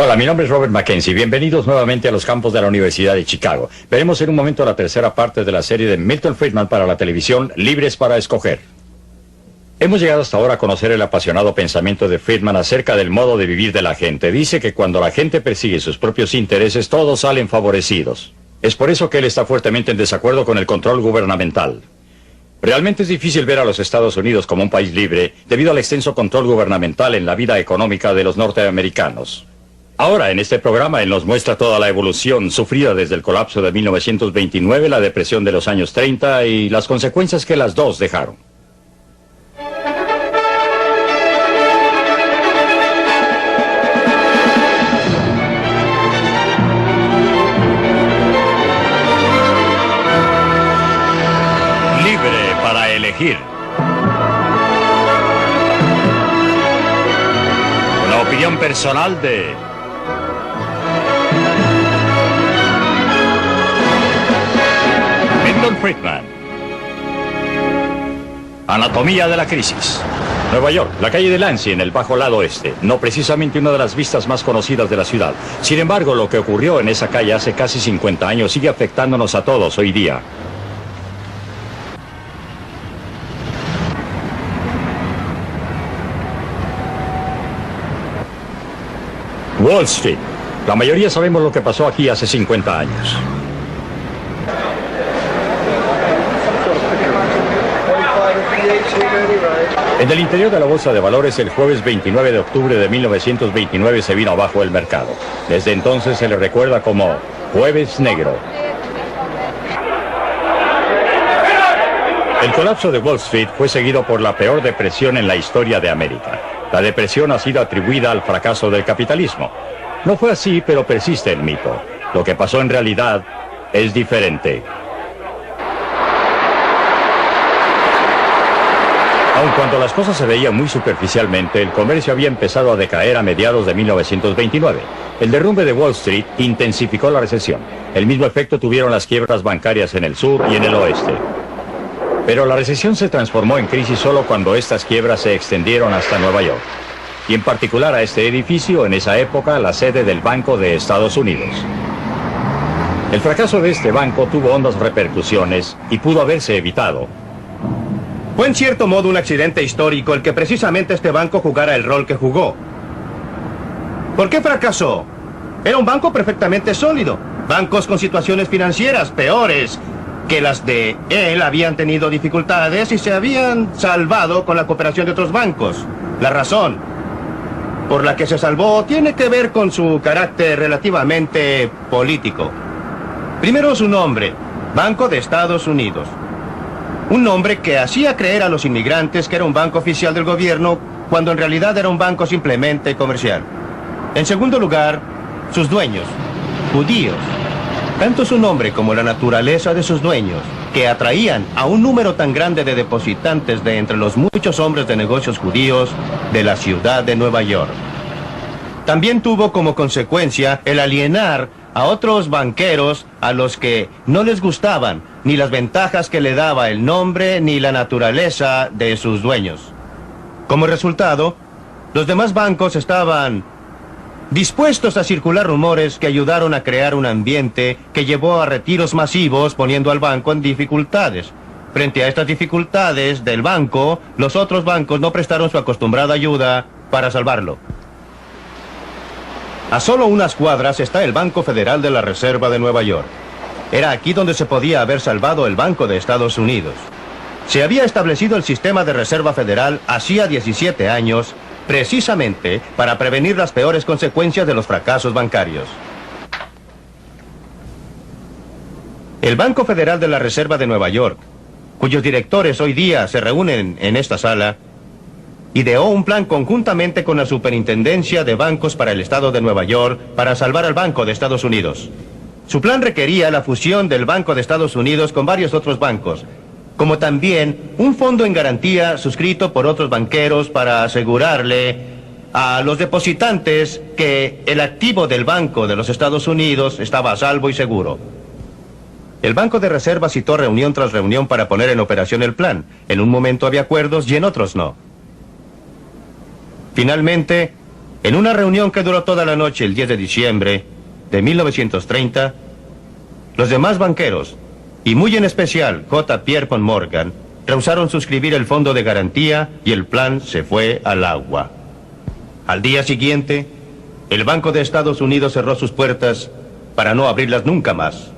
Hola, mi nombre es Robert Mackenzie. Bienvenidos nuevamente a los campos de la Universidad de Chicago. Veremos en un momento la tercera parte de la serie de Milton Friedman para la televisión, Libres para Escoger. Hemos llegado hasta ahora a conocer el apasionado pensamiento de Friedman acerca del modo de vivir de la gente. Dice que cuando la gente persigue sus propios intereses, todos salen favorecidos. Es por eso que él está fuertemente en desacuerdo con el control gubernamental. Realmente es difícil ver a los Estados Unidos como un país libre debido al extenso control gubernamental en la vida económica de los norteamericanos. Ahora, en este programa, él nos muestra toda la evolución sufrida desde el colapso de 1929, la depresión de los años 30 y las consecuencias que las dos dejaron. Libre para elegir. Una opinión personal de Milton Friedman. Anatomía de la crisis. Nueva York, la calle de Lansing, en el bajo lado oeste. No precisamente una de las vistas más conocidas de la ciudad. Sin embargo, lo que ocurrió en esa calle hace casi 50 años sigue afectándonos a todos hoy día. Wall Street. La mayoría sabemos lo que pasó aquí hace 50 años. En el interior de la Bolsa de Valores, el jueves 29 de octubre de 1929 se vino abajo el mercado. Desde entonces se le recuerda como Jueves Negro. El colapso de Wall Street fue seguido por la peor depresión en la historia de América. La depresión ha sido atribuida al fracaso del capitalismo. No fue así, pero persiste el mito. Lo que pasó en realidad es diferente. Aun cuando las cosas se veían muy superficialmente, el comercio había empezado a decaer a mediados de 1929. El derrumbe de Wall Street intensificó la recesión. El mismo efecto tuvieron las quiebras bancarias en el sur y en el oeste. Pero la recesión se transformó en crisis solo cuando estas quiebras se extendieron hasta Nueva York. Y en particular a este edificio, en esa época, la sede del Banco de Estados Unidos. El fracaso de este banco tuvo hondas repercusiones y pudo haberse evitado. Fue en cierto modo un accidente histórico el que precisamente este banco jugara el rol que jugó. ¿Por qué fracasó? Era un banco perfectamente sólido. Bancos con situaciones financieras peores que las de él habían tenido dificultades y se habían salvado con la cooperación de otros bancos. La razón por la que se salvó tiene que ver con su carácter relativamente político. Primero su nombre, Banco de Estados Unidos. Un nombre que hacía creer a los inmigrantes que era un banco oficial del gobierno, cuando en realidad era un banco simplemente comercial. En segundo lugar, sus dueños, judíos. Tanto su nombre como la naturaleza de sus dueños, que atraían a un número tan grande de depositantes de entre los muchos hombres de negocios judíos de la ciudad de Nueva York. También tuvo como consecuencia el alienar a otros banqueros a los que no les gustaban ni las ventajas que le daba el nombre ni la naturaleza de sus dueños. Como resultado, los demás bancos estaban dispuestos a circular rumores que ayudaron a crear un ambiente que llevó a retiros masivos, poniendo al banco en dificultades. Frente a estas dificultades del banco, los otros bancos no prestaron su acostumbrada ayuda para salvarlo. A solo unas cuadras está el Banco Federal de la Reserva de Nueva York. Era aquí donde se podía haber salvado el Banco de Estados Unidos. Se había establecido el sistema de Reserva Federal hacía 17 años, precisamente para prevenir las peores consecuencias de los fracasos bancarios. El Banco Federal de la Reserva de Nueva York, cuyos directores hoy día se reúnen en esta sala, ideó un plan conjuntamente con la Superintendencia de Bancos para el Estado de Nueva York para salvar al Banco de Estados Unidos. Su plan requería la fusión del Banco de Estados Unidos con varios otros bancos, como también un fondo en garantía suscrito por otros banqueros para asegurarle a los depositantes que el activo del Banco de los Estados Unidos estaba a salvo y seguro. El Banco de Reserva citó reunión tras reunión para poner en operación el plan. En un momento había acuerdos y en otros no. Finalmente, En una reunión que duró toda la noche el 10 de diciembre de 1930, los demás banqueros, y muy en especial J. Pierpont Morgan, rehusaron suscribir el fondo de garantía y el plan se fue al agua. Al día siguiente, el Banco de Estados Unidos cerró sus puertas para no abrirlas nunca más.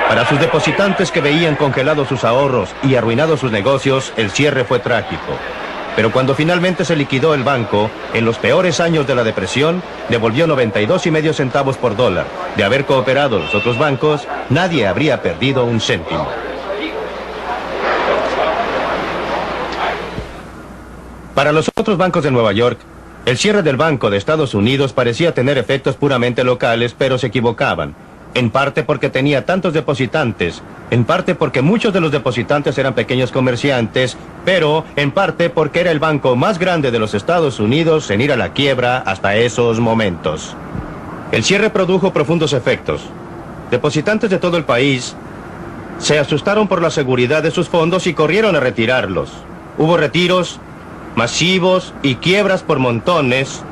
Para sus depositantes que veían congelados sus ahorros y arruinados sus negocios, el cierre fue trágico. Pero cuando finalmente se liquidó el banco, en los peores años de la depresión, devolvió 92,5 centavos por dólar. De haber cooperado los otros bancos, nadie habría perdido un céntimo. Para los otros bancos de Nueva York, el cierre del Banco de Estados Unidos parecía tener efectos puramente locales, pero se equivocaban. En parte porque tenía tantos depositantes, en parte porque muchos de los depositantes eran pequeños comerciantes, pero en parte porque era el banco más grande de los Estados Unidos en ir a la quiebra hasta esos momentos. El cierre produjo profundos efectos. Depositantes de todo el país se asustaron por la seguridad de sus fondos y corrieron a retirarlos. Hubo retiros masivos y quiebras por montones,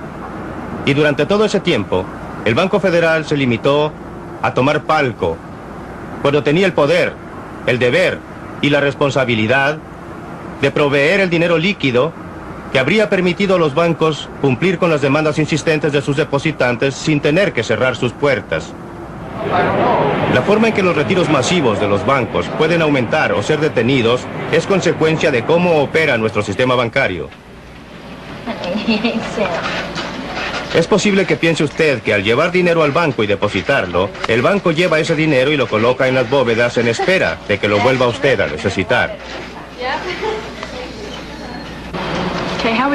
y durante todo ese tiempo, el Banco Federal se limitó a tomar palco, cuando tenía el poder, el deber y la responsabilidad de proveer el dinero líquido que habría permitido a los bancos cumplir con las demandas insistentes de sus depositantes sin tener que cerrar sus puertas. La forma en que los retiros masivos de los bancos pueden aumentar o ser detenidos es consecuencia de cómo opera nuestro sistema bancario. Es posible que piense usted que al llevar dinero al banco y depositarlo, el banco lleva ese dinero y lo coloca en las bóvedas en espera de que lo vuelva usted a necesitar.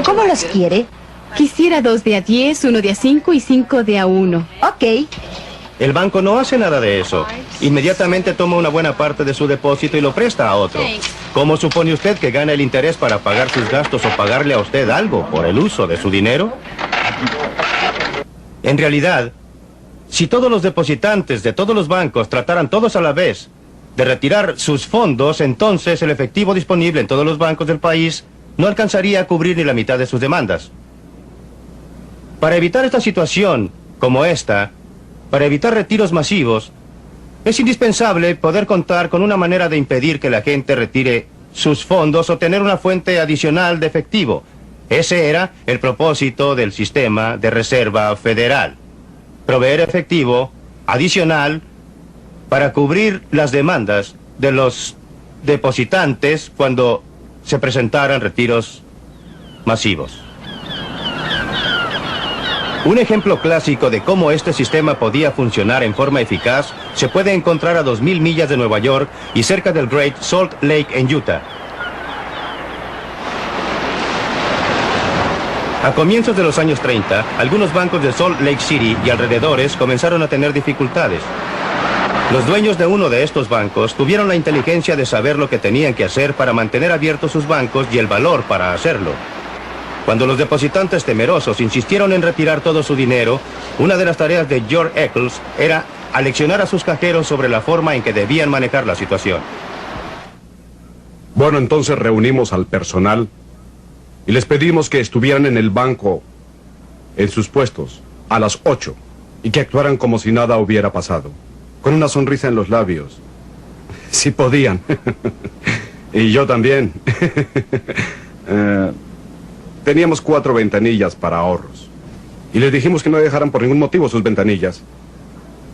¿Cómo los quiere? Quisiera 2 de a 10, 1 de a 5 y 5 de a 1. Ok. El banco no hace nada de eso. Inmediatamente toma una buena parte de su depósito y lo presta a otro. ¿Cómo supone usted que gana el interés para pagar sus gastos o pagarle a usted algo por el uso de su dinero? En realidad, si todos los depositantes de todos los bancos trataran todos a la vez de retirar sus fondos, entonces el efectivo disponible en todos los bancos del país no alcanzaría a cubrir ni la mitad de sus demandas. Para evitar esta situación como esta, para evitar retiros masivos, es indispensable poder contar con una manera de impedir que la gente retire sus fondos o tener una fuente adicional de efectivo. Ese era el propósito del sistema de reserva federal. Proveer efectivo adicional para cubrir las demandas de los depositantes cuando se presentaran retiros masivos. Un ejemplo clásico de cómo este sistema podía funcionar en forma eficaz se puede encontrar a 2,000 millas de Nueva York y cerca del Great Salt Lake en Utah. A comienzos de los años 30, algunos bancos de Salt Lake City y alrededores comenzaron a tener dificultades. Los dueños de uno de estos bancos tuvieron la inteligencia de saber lo que tenían que hacer para mantener abiertos sus bancos y el valor para hacerlo. Cuando los depositantes temerosos insistieron en retirar todo su dinero, una de las tareas de George Eccles era aleccionar a sus cajeros sobre la forma en que debían manejar la situación. Bueno, entonces reunimos al personal y les pedimos que estuvieran en el banco, en sus puestos, a las 8, y que actuaran como si nada hubiera pasado, con una sonrisa en los labios. Si podían. Y yo también. Teníamos 4 ventanillas para ahorros. Y les dijimos que no dejaran por ningún motivo sus ventanillas.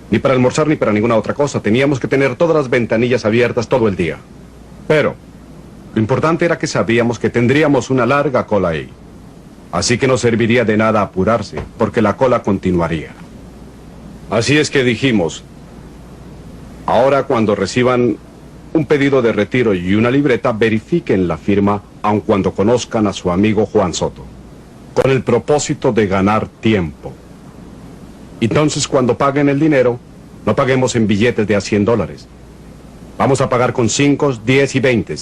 Ni para almorzar ni para ninguna otra cosa. Teníamos que tener todas las ventanillas abiertas todo el día. Pero lo importante era que sabíamos que tendríamos una larga cola ahí. Así que no serviría de nada apurarse, porque la cola continuaría. Así es que dijimos, ahora cuando reciban un pedido de retiro y una libreta, verifiquen la firma, aun cuando conozcan a su amigo Juan Soto, con el propósito de ganar tiempo. Entonces, cuando paguen el dinero, no paguemos en billetes de a $100. Vamos a pagar con 5, 10 y 20.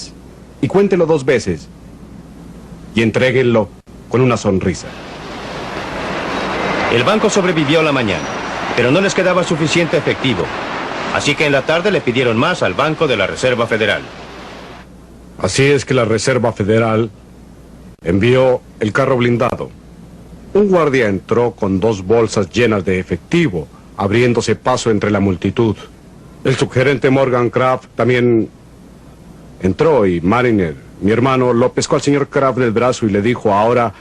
Y cuéntelo 2 veces. Y entréguenlo con una sonrisa. El banco sobrevivió la mañana, pero no les quedaba suficiente efectivo. Así que en la tarde le pidieron más al Banco de la Reserva Federal. Así es que la Reserva Federal envió el carro blindado. Un guardia entró con 2 bolsas llenas de efectivo, abriéndose paso entre la multitud. El subgerente Morgan Kraft también entró y Mariner, mi hermano, lo pescó al señor Kraft del brazo y le dijo: ahora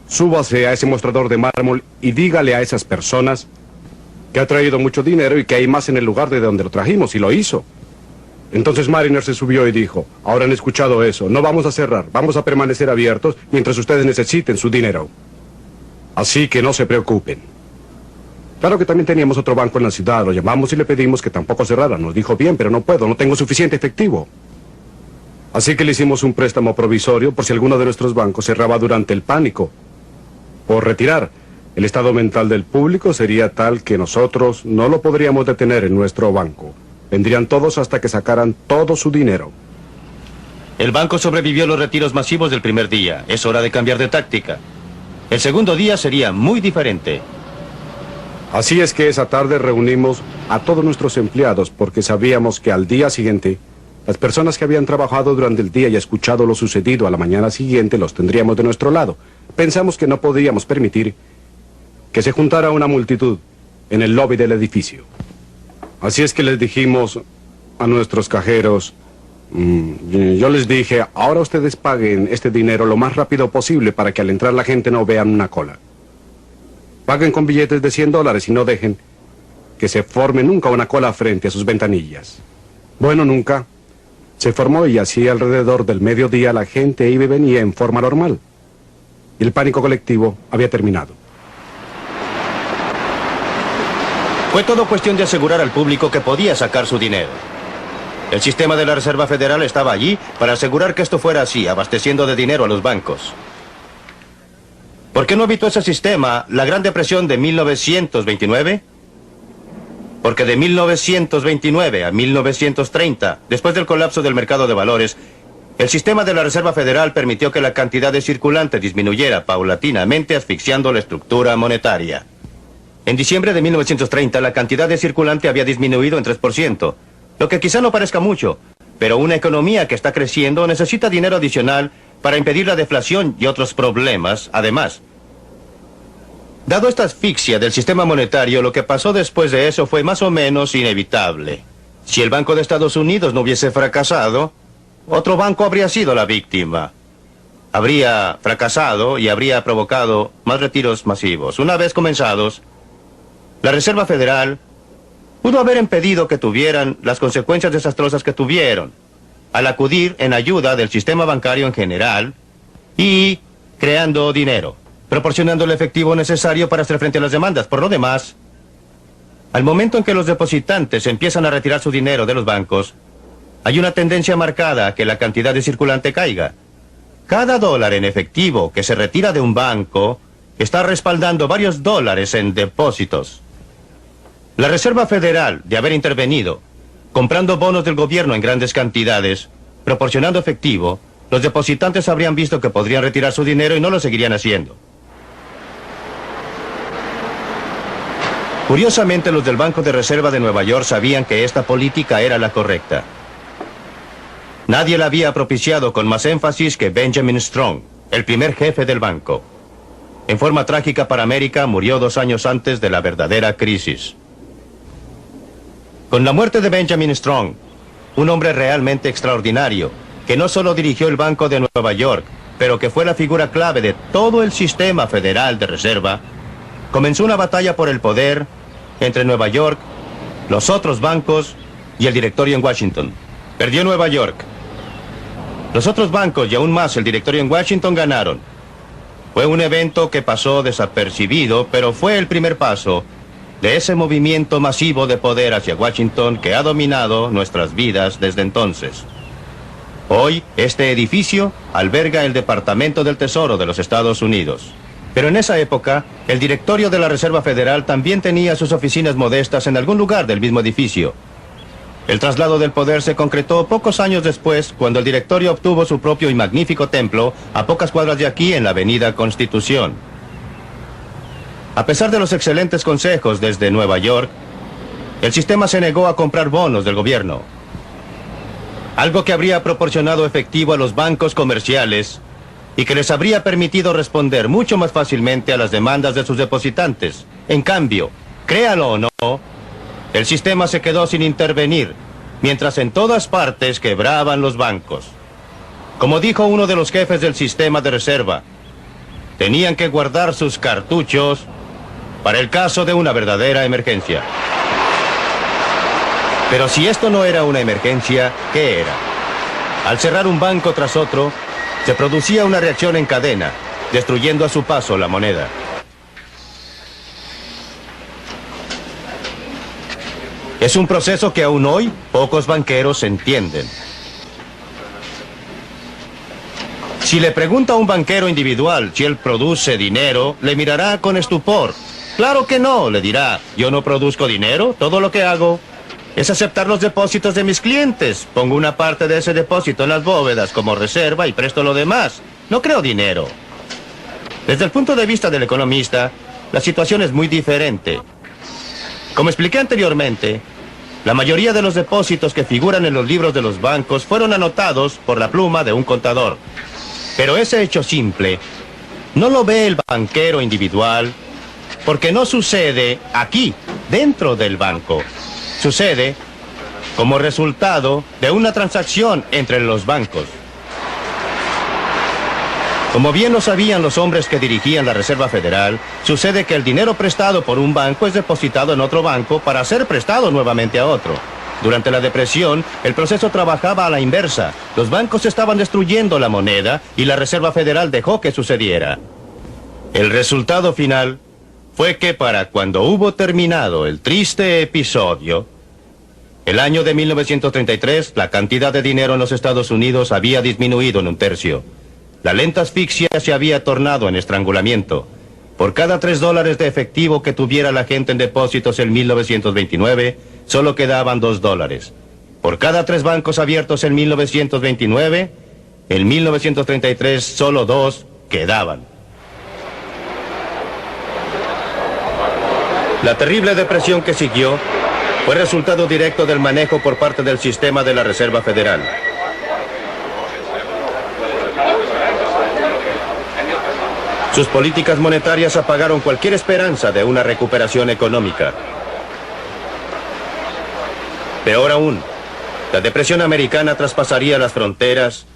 súbase a ese mostrador de mármol y dígale a esas personas que ha traído mucho dinero y que hay más en el lugar de donde lo trajimos, y lo hizo. Entonces Mariner se subió y dijo: ahora han escuchado eso, no vamos a cerrar, vamos a permanecer abiertos mientras ustedes necesiten su dinero. Así que no se preocupen. Claro que también teníamos otro banco en la ciudad, lo llamamos y le pedimos que tampoco cerrara. Nos dijo: bien, pero no puedo, no tengo suficiente efectivo. Así que le hicimos un préstamo provisorio por si alguno de nuestros bancos cerraba durante el pánico por retirar. El estado mental del público sería tal que nosotros no lo podríamos detener en nuestro banco. Vendrían todos hasta que sacaran todo su dinero. El banco sobrevivió a los retiros masivos del primer día. Es hora de cambiar de táctica. El segundo día sería muy diferente. Así es que esa tarde reunimos a todos nuestros empleados porque sabíamos que al día siguiente las personas que habían trabajado durante el día y escuchado lo sucedido a la mañana siguiente los tendríamos de nuestro lado. Pensamos que no podíamos permitir que se juntara una multitud en el lobby del edificio. Así es que les dijimos a nuestros cajeros, yo les dije: ahora ustedes paguen este dinero lo más rápido posible para que al entrar la gente no vean una cola. Paguen con billetes de $100 y no dejen que se forme nunca una cola frente a sus ventanillas. Bueno, nunca se formó, y así alrededor del mediodía la gente iba y venía en forma normal. Y el pánico colectivo había terminado. Fue todo cuestión de asegurar al público que podía sacar su dinero. El sistema de la Reserva Federal estaba allí para asegurar que esto fuera así, abasteciendo de dinero a los bancos. ¿Por qué no evitó ese sistema la Gran Depresión de 1929? Porque de 1929 a 1930, después del colapso del mercado de valores, el sistema de la Reserva Federal permitió que la cantidad de circulante disminuyera paulatinamente, asfixiando la estructura monetaria. En diciembre de 1930, la cantidad de circulante había disminuido en 3%, lo que quizá no parezca mucho, pero una economía que está creciendo necesita dinero adicional para impedir la deflación y otros problemas, además. Dado esta asfixia del sistema monetario, lo que pasó después de eso fue más o menos inevitable. Si el Banco de Estados Unidos no hubiese fracasado, otro banco habría sido la víctima. Habría fracasado y habría provocado más retiros masivos. Una vez comenzados, la Reserva Federal pudo haber impedido que tuvieran las consecuencias desastrosas que tuvieron, al acudir en ayuda del sistema bancario en general y creando dinero, proporcionando el efectivo necesario para hacer frente a las demandas. Por lo demás, al momento en que los depositantes empiezan a retirar su dinero de los bancos, hay una tendencia marcada a que la cantidad de circulante caiga. Cada dólar en efectivo que se retira de un banco está respaldando varios dólares en depósitos. La Reserva Federal, de haber intervenido, comprando bonos del gobierno en grandes cantidades, proporcionando efectivo, los depositantes habrían visto que podrían retirar su dinero y no lo seguirían haciendo. Curiosamente, los del Banco de Reserva de Nueva York sabían que esta política era la correcta. Nadie la había propiciado con más énfasis que Benjamin Strong, el primer jefe del banco. En forma trágica para América, murió 2 años antes de la verdadera crisis. Con la muerte de Benjamin Strong, un hombre realmente extraordinario, que no solo dirigió el Banco de Nueva York, pero que fue la figura clave de todo el sistema federal de reserva, comenzó una batalla por el poder entre Nueva York, los otros bancos y el directorio en Washington. Perdió Nueva York. Los otros bancos y aún más el directorio en Washington ganaron. Fue un evento que pasó desapercibido, pero fue el primer paso de ese movimiento masivo de poder hacia Washington que ha dominado nuestras vidas desde entonces. Hoy, este edificio alberga el Departamento del Tesoro de los Estados Unidos. Pero en esa época, el directorio de la Reserva Federal también tenía sus oficinas modestas en algún lugar del mismo edificio. El traslado del poder se concretó pocos años después, cuando el directorio obtuvo su propio y magnífico templo a pocas cuadras de aquí en la Avenida Constitución. A pesar de los excelentes consejos desde Nueva York, el sistema se negó a comprar bonos del gobierno, algo que habría proporcionado efectivo a los bancos comerciales y que les habría permitido responder mucho más fácilmente a las demandas de sus depositantes. En cambio, créalo o no, el sistema se quedó sin intervenir, mientras en todas partes quebraban los bancos. Como dijo uno de los jefes del sistema de reserva, tenían que guardar sus cartuchos para el caso de una verdadera emergencia. Pero si esto no era una emergencia, ¿qué era? Al cerrar un banco tras otro, se producía una reacción en cadena, destruyendo a su paso la moneda. Es un proceso que aún hoy pocos banqueros entienden. Si le pregunta a un banquero individual si él produce dinero, le mirará con estupor. Claro que no, le dirá, yo no produzco dinero, todo lo que hago es aceptar los depósitos de mis clientes. Pongo una parte de ese depósito en las bóvedas como reserva y presto lo demás. No creo dinero. Desde el punto de vista del economista, la situación es muy diferente. Como expliqué anteriormente, la mayoría de los depósitos que figuran en los libros de los bancos fueron anotados por la pluma de un contador. Pero ese hecho simple no lo ve el banquero individual porque no sucede aquí, dentro del banco. Sucede como resultado de una transacción entre los bancos. Como bien lo sabían los hombres que dirigían la Reserva Federal, sucede que el dinero prestado por un banco es depositado en otro banco para ser prestado nuevamente a otro. Durante la depresión, el proceso trabajaba a la inversa. Los bancos estaban destruyendo la moneda y la Reserva Federal dejó que sucediera. El resultado final fue que para cuando hubo terminado el triste episodio, el año de 1933, la cantidad de dinero en los Estados Unidos había disminuido en un tercio. La lenta asfixia se había tornado en estrangulamiento. Por cada $3 de efectivo que tuviera la gente en depósitos en 1929, solo quedaban $2. Por cada 3 bancos abiertos en 1929, en 1933 solo 2 quedaban. La terrible depresión que siguió fue resultado directo del manejo por parte del sistema de la Reserva Federal. Sus políticas monetarias apagaron cualquier esperanza de una recuperación económica. Peor aún, la depresión americana traspasaría las fronteras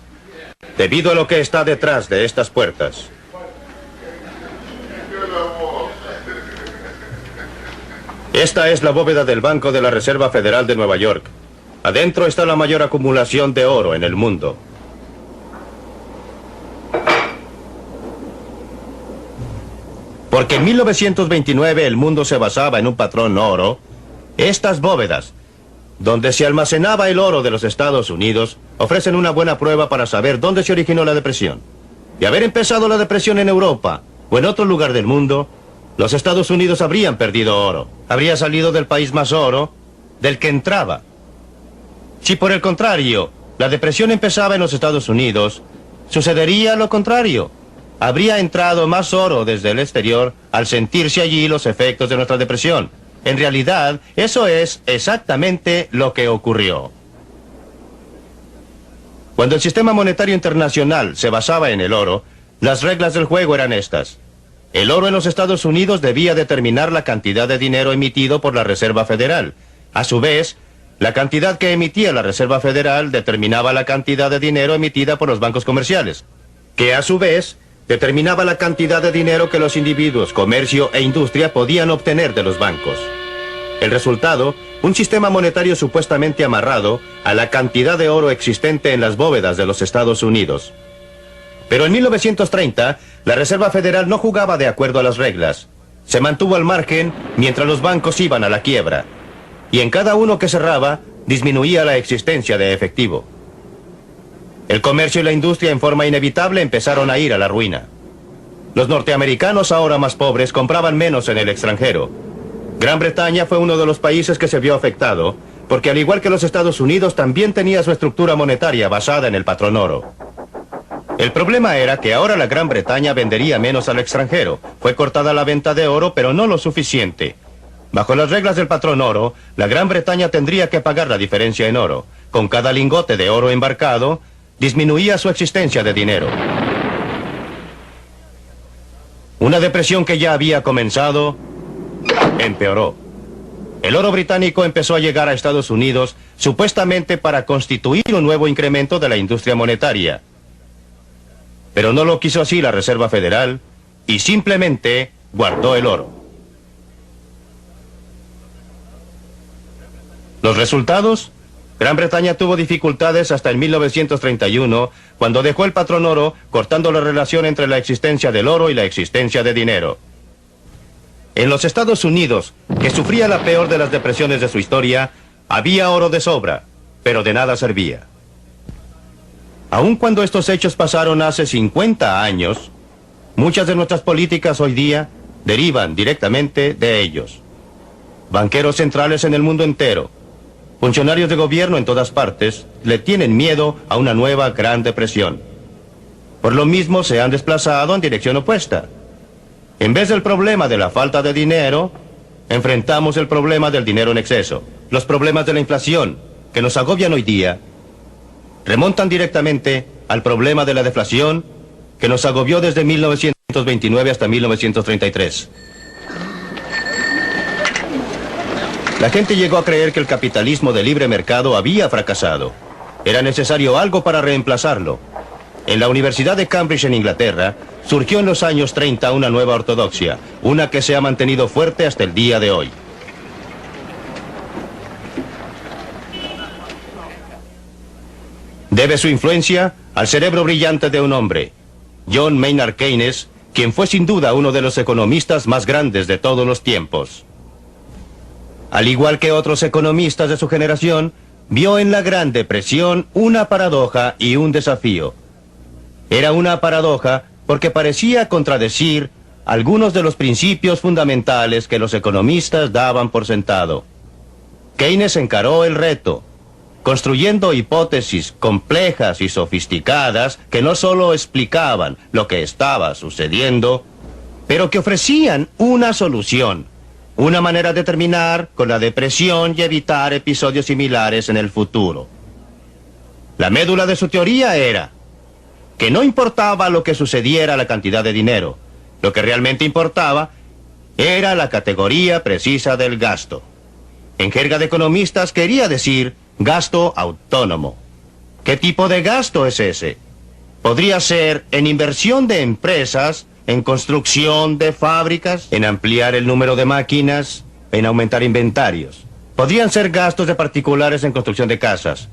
debido a lo que está detrás de estas puertas. Esta es la bóveda del Banco de la Reserva Federal de Nueva York. Adentro está la mayor acumulación de oro en el mundo. Porque en 1929 el mundo se basaba en un patrón oro, estas bóvedas, donde se almacenaba el oro de los Estados Unidos, ofrecen una buena prueba para saber dónde se originó la depresión. De haber empezado la depresión en Europa o en otro lugar del mundo, los Estados Unidos habrían perdido oro. Habría salido del país más oro del que entraba. Si por el contrario, la depresión empezaba en los Estados Unidos, sucedería lo contrario. Habría entrado más oro desde el exterior al sentirse allí los efectos de nuestra depresión. En realidad, eso es exactamente lo que ocurrió. Cuando el sistema monetario internacional se basaba en el oro, las reglas del juego eran estas. El oro en los Estados Unidos debía determinar la cantidad de dinero emitido por la Reserva Federal. A su vez, la cantidad que emitía la Reserva Federal determinaba la cantidad de dinero emitida por los bancos comerciales, que a su vez determinaba la cantidad de dinero que los individuos, comercio e industria podían obtener de los bancos. El resultado, un sistema monetario supuestamente amarrado a la cantidad de oro existente en las bóvedas de los Estados Unidos. Pero en 1930, la Reserva Federal no jugaba de acuerdo a las reglas. Se mantuvo al margen mientras los bancos iban a la quiebra. Y en cada uno que cerraba, disminuía la existencia de efectivo. El comercio y la industria en forma inevitable empezaron a ir a la ruina. Los norteamericanos, ahora más pobres, compraban menos en el extranjero. Gran Bretaña fue uno de los países que se vio afectado, porque al igual que los Estados Unidos, también tenía su estructura monetaria basada en el patrón oro. El problema era que ahora la Gran Bretaña vendería menos al extranjero. Fue cortada la venta de oro, pero no lo suficiente. Bajo las reglas del patrón oro, la Gran Bretaña tendría que pagar la diferencia en oro. Con cada lingote de oro embarcado, disminuía su existencia de dinero. Una depresión que ya había comenzado, empeoró. El oro británico empezó a llegar a Estados Unidos supuestamente para constituir un nuevo incremento de la industria monetaria. Pero no lo quiso así la Reserva Federal y simplemente guardó el oro. ¿Los resultados? Gran Bretaña tuvo dificultades hasta en 1931, cuando dejó el patrón oro, cortando la relación entre la existencia del oro y la existencia de dinero. En los Estados Unidos, que sufría la peor de las depresiones de su historia, había oro de sobra, pero de nada servía. Aun cuando estos hechos pasaron hace 50 años, muchas de nuestras políticas hoy día derivan directamente de ellos. Banqueros centrales en el mundo entero, funcionarios de gobierno en todas partes, le tienen miedo a una nueva Gran Depresión. Por lo mismo se han desplazado en dirección opuesta. En vez del problema de la falta de dinero, enfrentamos el problema del dinero en exceso. Los problemas de la inflación, que nos agobian hoy día, remontan directamente al problema de la deflación, que nos agobió desde 1929 hasta 1933. La gente llegó a creer que el capitalismo de libre mercado había fracasado. Era necesario algo para reemplazarlo. En la Universidad de Cambridge, en Inglaterra, surgió en los años 30 una nueva ortodoxia, una que se ha mantenido fuerte hasta el día de hoy. Debe su influencia al cerebro brillante de un hombre, John Maynard Keynes, quien fue sin duda uno de los economistas más grandes de todos los tiempos. Al igual que otros economistas de su generación, vio en la Gran Depresión una paradoja y un desafío. Era una paradoja porque parecía contradecir algunos de los principios fundamentales que los economistas daban por sentado. Keynes encaró el reto, construyendo hipótesis complejas y sofisticadas que no solo explicaban lo que estaba sucediendo, pero que ofrecían una solución, una manera de terminar con la depresión y evitar episodios similares en el futuro. La médula de su teoría era que no importaba lo que sucediera a la cantidad de dinero, lo que realmente importaba era la categoría precisa del gasto. En jerga de economistas quería decir gasto autónomo. ¿Qué tipo de gasto es ese? Podría ser en inversión de empresas, en construcción de fábricas, en ampliar el número de máquinas, en aumentar inventarios. Podrían ser gastos de particulares en construcción de casas.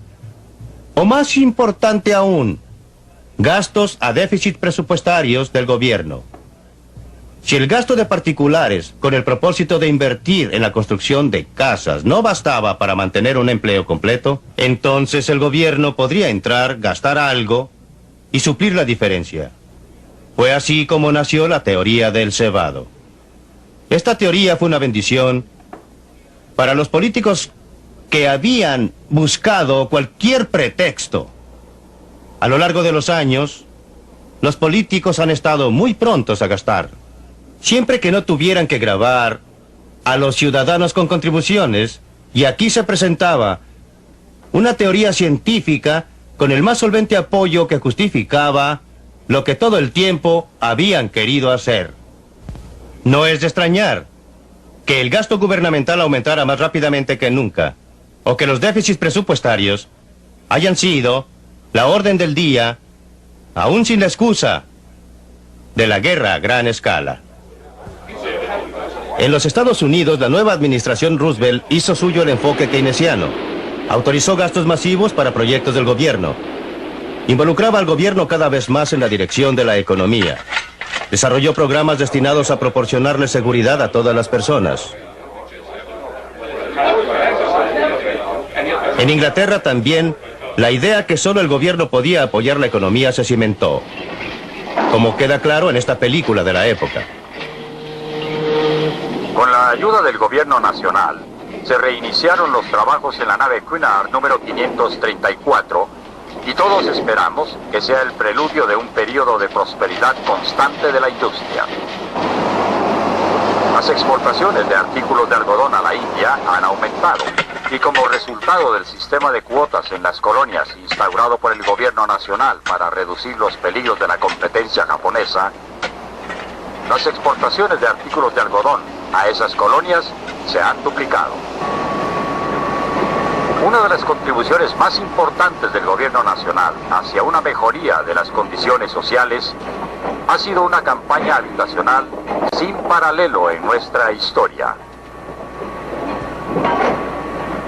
O más importante aún, gastos a déficit presupuestarios del gobierno. Si el gasto de particulares, con el propósito de invertir en la construcción de casas, no bastaba para mantener un empleo completo, entonces el gobierno podría entrar, gastar algo y suplir la diferencia. Fue así como nació la teoría del cebado. Esta teoría fue una bendición para los políticos que habían buscado cualquier pretexto. A lo largo de los años, los políticos han estado muy prontos a gastar. Siempre que no tuvieran que gravar a los ciudadanos con contribuciones, y aquí se presentaba una teoría científica con el más solvente apoyo que justificaba lo que todo el tiempo habían querido hacer. No es de extrañar que el gasto gubernamental aumentara más rápidamente que nunca, o que los déficits presupuestarios hayan sido la orden del día, aún sin la excusa de la guerra a gran escala. En los Estados Unidos, la nueva administración Roosevelt hizo suyo el enfoque keynesiano. Autorizó gastos masivos para proyectos del gobierno. Involucraba al gobierno cada vez más en la dirección de la economía. Desarrolló programas destinados a proporcionarle seguridad a todas las personas. En Inglaterra también, la idea que solo el gobierno podía apoyar la economía se cimentó, como queda claro en esta película de la época. Con la ayuda del gobierno nacional, se reiniciaron los trabajos en la nave Cunard número 534 y todos esperamos que sea el preludio de un periodo de prosperidad constante de la industria. Las exportaciones de artículos de algodón a la India han aumentado y como resultado del sistema de cuotas en las colonias instaurado por el gobierno nacional para reducir los peligros de la competencia japonesa, las exportaciones de artículos de algodón a esas colonias se han duplicado. Una de las contribuciones más importantes del gobierno nacional hacia una mejoría de las condiciones sociales ha sido una campaña habitacional sin paralelo en nuestra historia.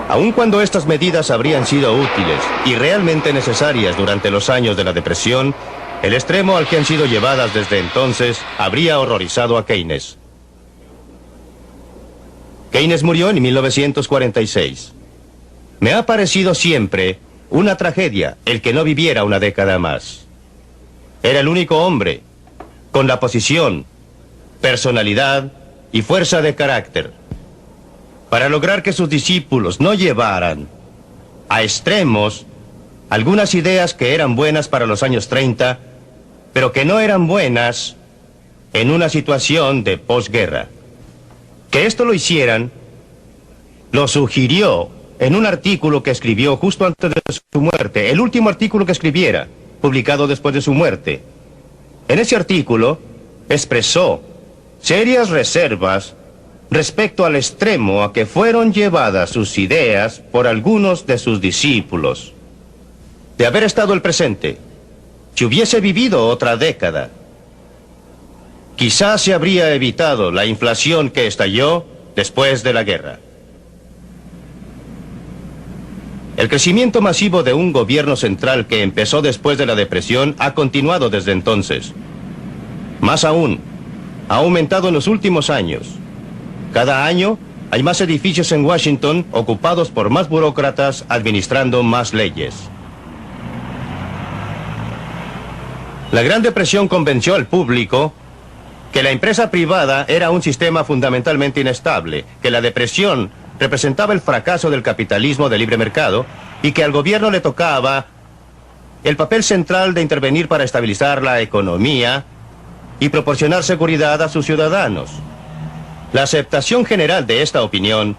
Aun cuando estas medidas habrían sido útiles y realmente necesarias durante los años de la depresión, el extremo al que han sido llevadas desde entonces habría horrorizado a Keynes. Keynes murió en 1946. Me ha parecido siempre una tragedia el que no viviera una década más. Era el único hombre con la posición, personalidad y fuerza de carácter para lograr que sus discípulos no llevaran a extremos algunas ideas que eran buenas para los años 30, pero que no eran buenas en una situación de posguerra. Que esto lo hicieran, lo sugirió en un artículo que escribió justo antes de su muerte, el último artículo que escribiera, publicado después de su muerte. En ese artículo expresó serias reservas respecto al extremo a que fueron llevadas sus ideas por algunos de sus discípulos. De haber estado el presente, si hubiese vivido otra década, quizás se habría evitado la inflación que estalló después de la guerra. El crecimiento masivo de un gobierno central que empezó después de la depresión ha continuado desde entonces. Más aún, ha aumentado en los últimos años. Cada año hay más edificios en Washington ocupados por más burócratas administrando más leyes. La Gran Depresión convenció al público que la empresa privada era un sistema fundamentalmente inestable, que la depresión representaba el fracaso del capitalismo de libre mercado y que al gobierno le tocaba el papel central de intervenir para estabilizar la economía y proporcionar seguridad a sus ciudadanos. La aceptación general de esta opinión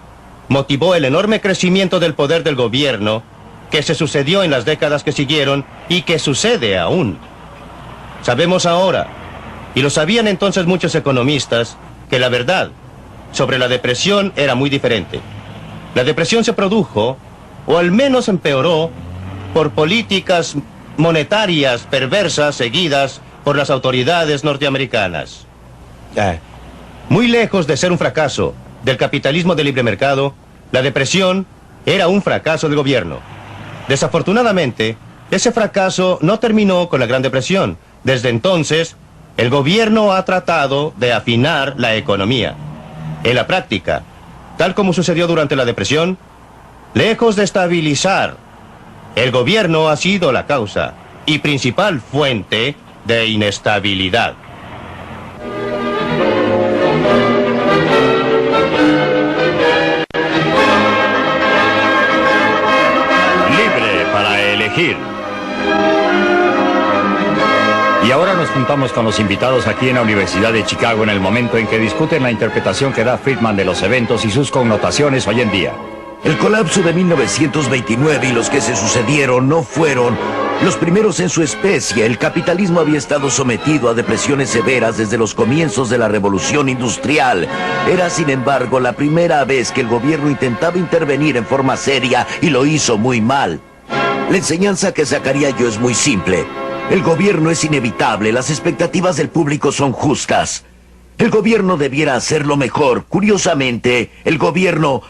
motivó el enorme crecimiento del poder del gobierno que se sucedió en las décadas que siguieron y que sucede aún. Sabemos ahora, y lo sabían entonces muchos economistas, que la verdad sobre la depresión era muy diferente. La depresión se produjo, o al menos empeoró, por políticas monetarias perversas seguidas por las autoridades norteamericanas. Muy lejos de ser un fracaso del capitalismo de libre mercado, la depresión era un fracaso del gobierno. Desafortunadamente, ese fracaso no terminó con la Gran Depresión. Desde entonces, el gobierno ha tratado de afinar la economía. En la práctica, tal como sucedió durante la depresión, lejos de estabilizar, el gobierno ha sido la causa y principal fuente de inestabilidad. Libre para elegir. Y ahora nos juntamos con los invitados aquí en la Universidad de Chicago en el momento en que discuten la interpretación que da Friedman de los eventos y sus connotaciones hoy en día. El colapso de 1929 y los que se sucedieron no fueron los primeros en su especie. El capitalismo había estado sometido a depresiones severas desde los comienzos de la Revolución Industrial. Era, sin embargo, la primera vez que el gobierno intentaba intervenir en forma seria y lo hizo muy mal. La enseñanza que sacaría yo es muy simple. El gobierno es inevitable, las expectativas del público son justas. El gobierno debiera hacerlo mejor. Curiosamente, el gobierno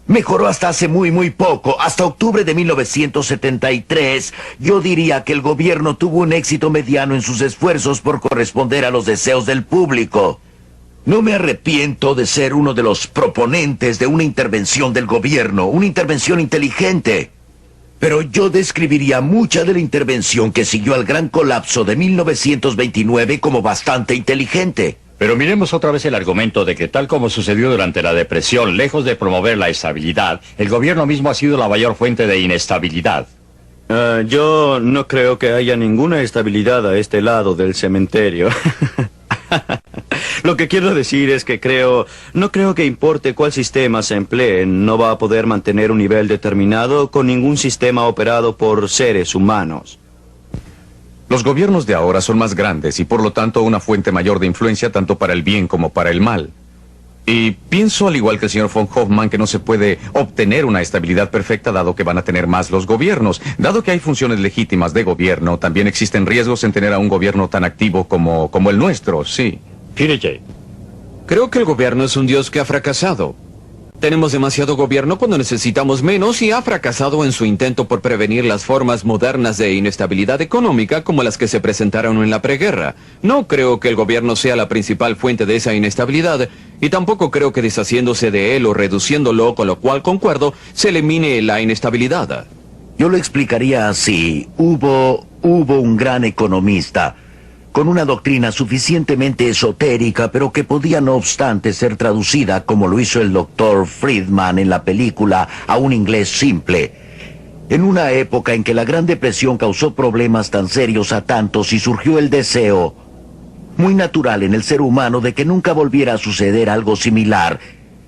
mejoró hasta hace muy poco. Hasta octubre de 1973, yo diría que el gobierno tuvo un éxito mediano en sus esfuerzos por corresponder a los deseos del público. No me arrepiento de ser uno de los proponentes de una intervención del gobierno, una intervención inteligente. Pero yo describiría mucha de la intervención que siguió al gran colapso de 1929 como bastante inteligente. Pero miremos otra vez el argumento de que tal como sucedió durante la depresión, lejos de promover la estabilidad, el gobierno mismo ha sido la mayor fuente de inestabilidad. Yo no creo que haya ninguna estabilidad a este lado del cementerio. Lo que quiero decir es que no creo que importe cuál sistema se emplee, no va a poder mantener un nivel determinado con ningún sistema operado por seres humanos. Los gobiernos de ahora son más grandes y por lo tanto una fuente mayor de influencia tanto para el bien como para el mal. Y pienso, al igual que el señor von Hoffman, que no se puede obtener una estabilidad perfecta dado que van a tener más los gobiernos. Dado que hay funciones legítimas de gobierno, también existen riesgos en tener a un gobierno tan activo como el nuestro, sí. Peter J. Creo que el gobierno es un dios que ha fracasado. Tenemos demasiado gobierno cuando necesitamos menos y ha fracasado en su intento por prevenir las formas modernas de inestabilidad económica como las que se presentaron en la preguerra. No creo que el gobierno sea la principal fuente de esa inestabilidad y tampoco creo que deshaciéndose de él o reduciéndolo, con lo cual concuerdo, se elimine la inestabilidad. Yo lo explicaría así. Hubo un gran economista con una doctrina suficientemente esotérica, pero que podía no obstante ser traducida, como lo hizo el Dr. Friedman en la película, a un inglés simple. En una época en que la Gran Depresión causó problemas tan serios a tantos y surgió el deseo, muy natural en el ser humano, de que nunca volviera a suceder algo similar.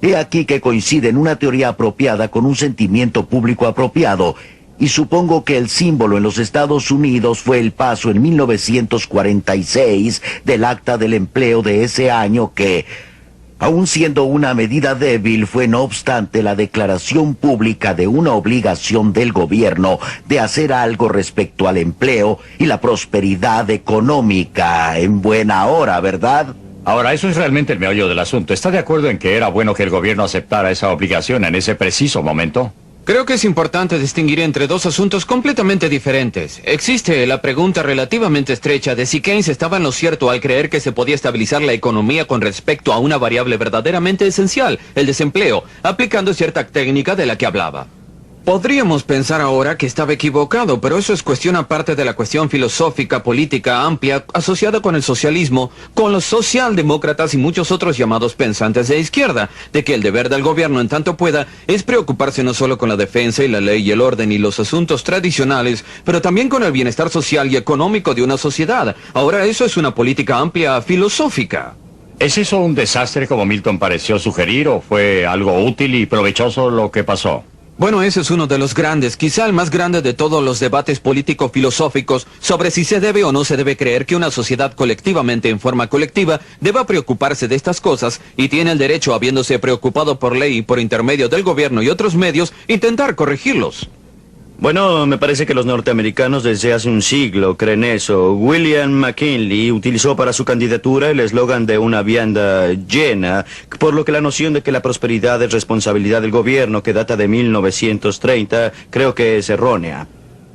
He aquí que coincide en una teoría apropiada con un sentimiento público apropiado. Y supongo que el símbolo en los Estados Unidos fue el paso en 1946 del Acta del Empleo de ese año que, aun siendo una medida débil, fue no obstante la declaración pública de una obligación del gobierno de hacer algo respecto al empleo y la prosperidad económica en buena hora, ¿verdad? Ahora, eso es realmente el meollo del asunto. ¿Está de acuerdo en que era bueno que el gobierno aceptara esa obligación en ese preciso momento? Creo que es importante distinguir entre dos asuntos completamente diferentes. Existe la pregunta relativamente estrecha de si Keynes estaba en lo cierto al creer que se podía estabilizar la economía con respecto a una variable verdaderamente esencial, el desempleo, aplicando cierta técnica de la que hablaba. Podríamos pensar ahora que estaba equivocado, pero eso es cuestión aparte de la cuestión filosófica, política amplia, asociada con el socialismo, con los socialdemócratas y muchos otros llamados pensantes de izquierda, de que el deber del gobierno en tanto pueda es preocuparse no solo con la defensa y la ley y el orden y los asuntos tradicionales, pero también con el bienestar social y económico de una sociedad. Ahora eso es una política amplia filosófica. ¿Es eso un desastre como Milton pareció sugerir o fue algo útil y provechoso lo que pasó? Bueno, ese es uno de los grandes, quizá el más grande de todos los debates político-filosóficos sobre si se debe o no se debe creer que una sociedad colectivamente en forma colectiva deba preocuparse de estas cosas y tiene el derecho, habiéndose preocupado por ley y por intermedio del gobierno y otros medios, intentar corregirlos. Bueno, me parece que los norteamericanos desde hace un siglo creen eso. William McKinley utilizó para su candidatura el eslogan de una vianda llena, por lo que la noción de que la prosperidad es responsabilidad del gobierno, que data de 1930, creo que es errónea.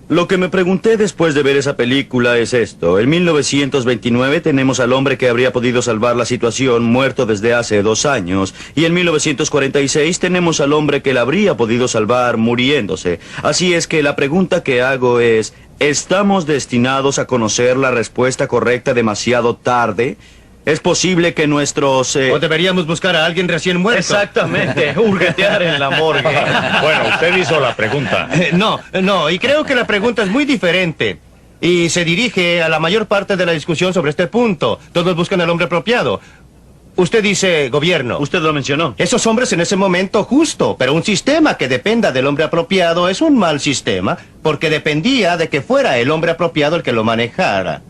Lo que me pregunté después de ver esa película es esto. En 1929 tenemos al hombre que habría podido salvar la situación muerto desde hace 2 años. Y en 1946 tenemos al hombre que la habría podido salvar muriéndose. Así es que la pregunta que hago es, ¿estamos destinados a conocer la respuesta correcta demasiado tarde? ¿Es posible que nuestros... O deberíamos buscar a alguien recién muerto. Exactamente, hurguetear en la morgue. Bueno, usted hizo la pregunta. No, y creo que la pregunta es muy diferente. Y se dirige a la mayor parte de la discusión sobre este punto. Todos buscan al hombre apropiado. Usted dice gobierno. Usted lo mencionó. Esos hombres en ese momento justo, pero un sistema que dependa del hombre apropiado es un mal sistema, porque dependía de que fuera el hombre apropiado el que lo manejara.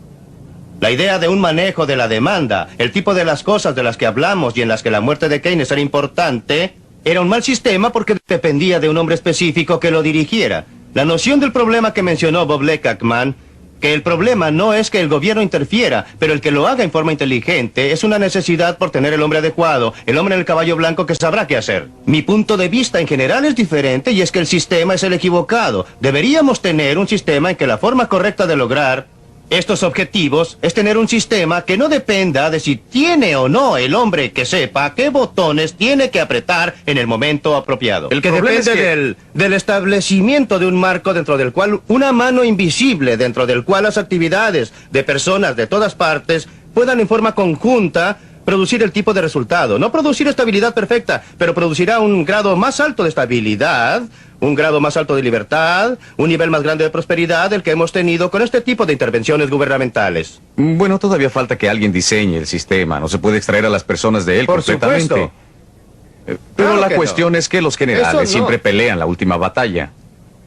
La idea de un manejo de la demanda, el tipo de las cosas de las que hablamos y en las que la muerte de Keynes era importante, era un mal sistema porque dependía de un hombre específico que lo dirigiera. La noción del problema que mencionó Bob Lekachman, que el problema no es que el gobierno interfiera, pero el que lo haga en forma inteligente, es una necesidad por tener el hombre adecuado, el hombre en el caballo blanco que sabrá qué hacer. Mi punto de vista en general es diferente y es que el sistema es el equivocado. Deberíamos tener un sistema en que la forma correcta de lograr estos objetivos es tener un sistema que no dependa de si tiene o no el hombre que sepa qué botones tiene que apretar en el momento apropiado. El que depende del establecimiento de un marco dentro del cual una mano invisible, dentro del cual las actividades de personas de todas partes puedan en forma conjunta producir el tipo de resultado. No producir estabilidad perfecta, pero producirá un grado más alto de estabilidad, un grado más alto de libertad, un nivel más grande de prosperidad del que hemos tenido con este tipo de intervenciones gubernamentales. Bueno, todavía falta que alguien diseñe el sistema. No se puede extraer a las personas de él completamente. Supuesto. Pero Claro la que cuestión es que los generales siempre pelean la última batalla.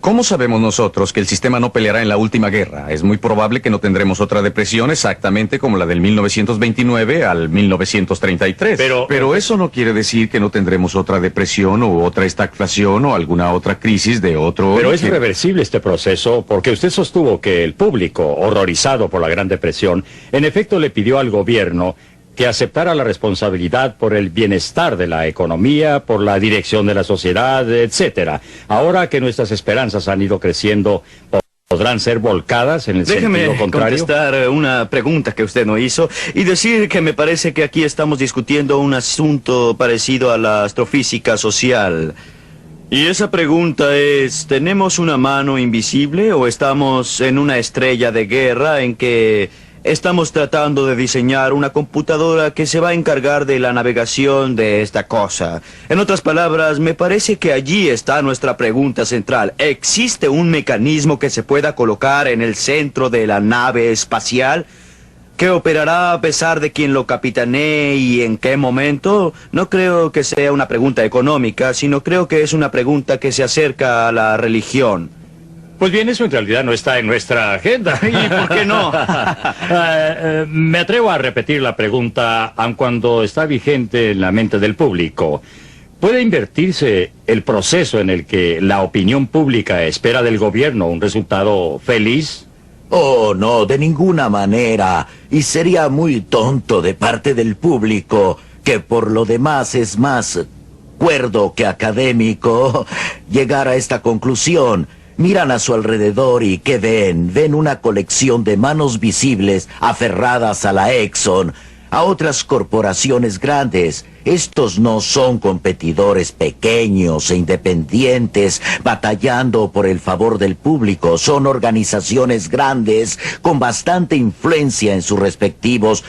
¿Cómo sabemos nosotros que el sistema no peleará en la última guerra? Es muy probable que no tendremos otra depresión exactamente como la del 1929 al 1933. Pero eso no quiere decir que no tendremos otra depresión o otra estagflación o alguna otra crisis de otro Pero origen. es reversible este proceso porque usted sostuvo que el público, horrorizado por la Gran Depresión, en efecto le pidió al gobierno que aceptara la responsabilidad por el bienestar de la economía, por la dirección de la sociedad, etcétera. Ahora que nuestras esperanzas han ido creciendo, ¿podrán ser volcadas en el sentido contrario? Déjeme contestar una pregunta que usted no hizo y decir que me parece que aquí estamos discutiendo un asunto parecido a la astrofísica social. Y esa pregunta es, ¿tenemos una mano invisible o estamos en una estrella de guerra en que estamos tratando de diseñar una computadora que se va a encargar de la navegación de esta cosa? En otras palabras, me parece que allí está nuestra pregunta central. ¿Existe un mecanismo que se pueda colocar en el centro de la nave espacial que operará a pesar de quien lo capitanee y en qué momento? No creo que sea una pregunta económica, sino creo que es una pregunta que se acerca a la religión. Pues bien, eso en realidad no está en nuestra agenda. ¿Y por qué no? Me atrevo a repetir la pregunta, aun cuando está vigente en la mente del público. ¿Puede invertirse el proceso en el que la opinión pública espera del gobierno un resultado feliz? Oh, no, de ninguna manera. Y sería muy tonto de parte del público, que por lo demás es más cuerdo que académico, llegar a esta conclusión. Miran a su alrededor y ¿qué ven? Ven una colección de manos visibles aferradas a la Exxon, a otras corporaciones grandes. Estos no son competidores pequeños e independientes batallando por el favor del público. Son organizaciones grandes con bastante influencia en sus respectivos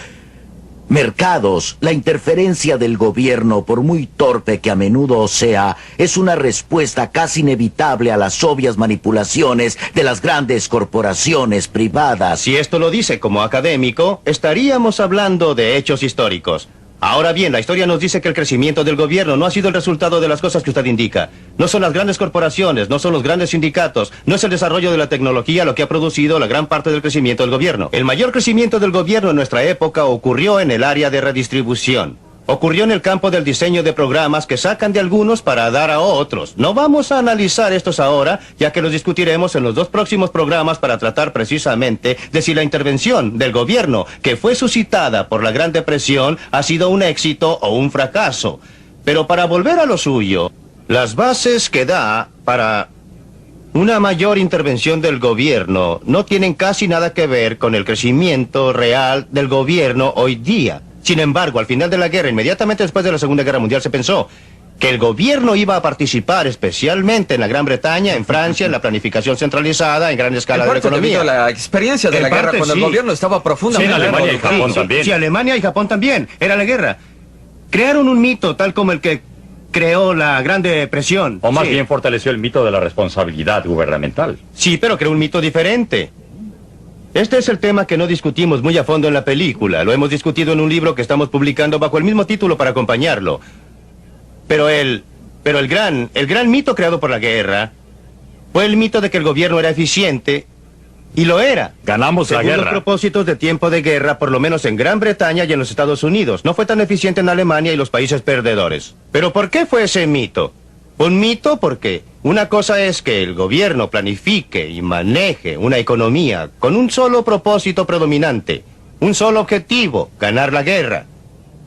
mercados. La interferencia del gobierno, por muy torpe que a menudo sea, es una respuesta casi inevitable a las obvias manipulaciones de las grandes corporaciones privadas. Si esto lo dice como académico, estaríamos hablando de hechos históricos. Ahora bien, la historia nos dice que el crecimiento del gobierno no ha sido el resultado de las cosas que usted indica. No son las grandes corporaciones, no son los grandes sindicatos, no es el desarrollo de la tecnología lo que ha producido la gran parte del crecimiento del gobierno. El mayor crecimiento del gobierno en nuestra época ocurrió en el área de redistribución. Ocurrió en el campo del diseño de programas que sacan de algunos para dar a otros. No vamos a analizar estos ahora, ya que los discutiremos en los dos próximos programas para tratar precisamente de si la intervención del gobierno que fue suscitada por la Gran Depresión ha sido un éxito o un fracaso. Pero para volver a lo suyo, las bases que da para una mayor intervención del gobierno no tienen casi nada que ver con el crecimiento real del gobierno hoy día. Sin embargo, al final de la guerra, inmediatamente después de la Segunda Guerra Mundial, se pensó que el gobierno iba a participar especialmente en la Gran Bretaña, en Francia, en la planificación centralizada, en gran escala de la economía. Debido a la experiencia de la guerra, cuando el gobierno estaba profundamente... Sí, en Alemania y Japón también. Sí, Alemania y Japón también. Era la guerra. Crearon un mito tal como el que creó la Gran Depresión. O más bien fortaleció el mito de la responsabilidad gubernamental. Sí, pero creó un mito diferente. Este es el tema que no discutimos muy a fondo en la película. Lo hemos discutido en un libro que estamos publicando bajo el mismo título para acompañarlo. Pero el gran mito creado por la guerra fue el mito de que el gobierno era eficiente, y lo era. Ganamos la según guerra. los propósitos de tiempo de guerra, por lo menos en Gran Bretaña y en los Estados Unidos. No fue tan eficiente en Alemania y los países perdedores. ¿Pero por qué fue ese mito? Un mito porque una cosa es que el gobierno planifique y maneje una economía con un solo propósito predominante, un solo objetivo, ganar la guerra.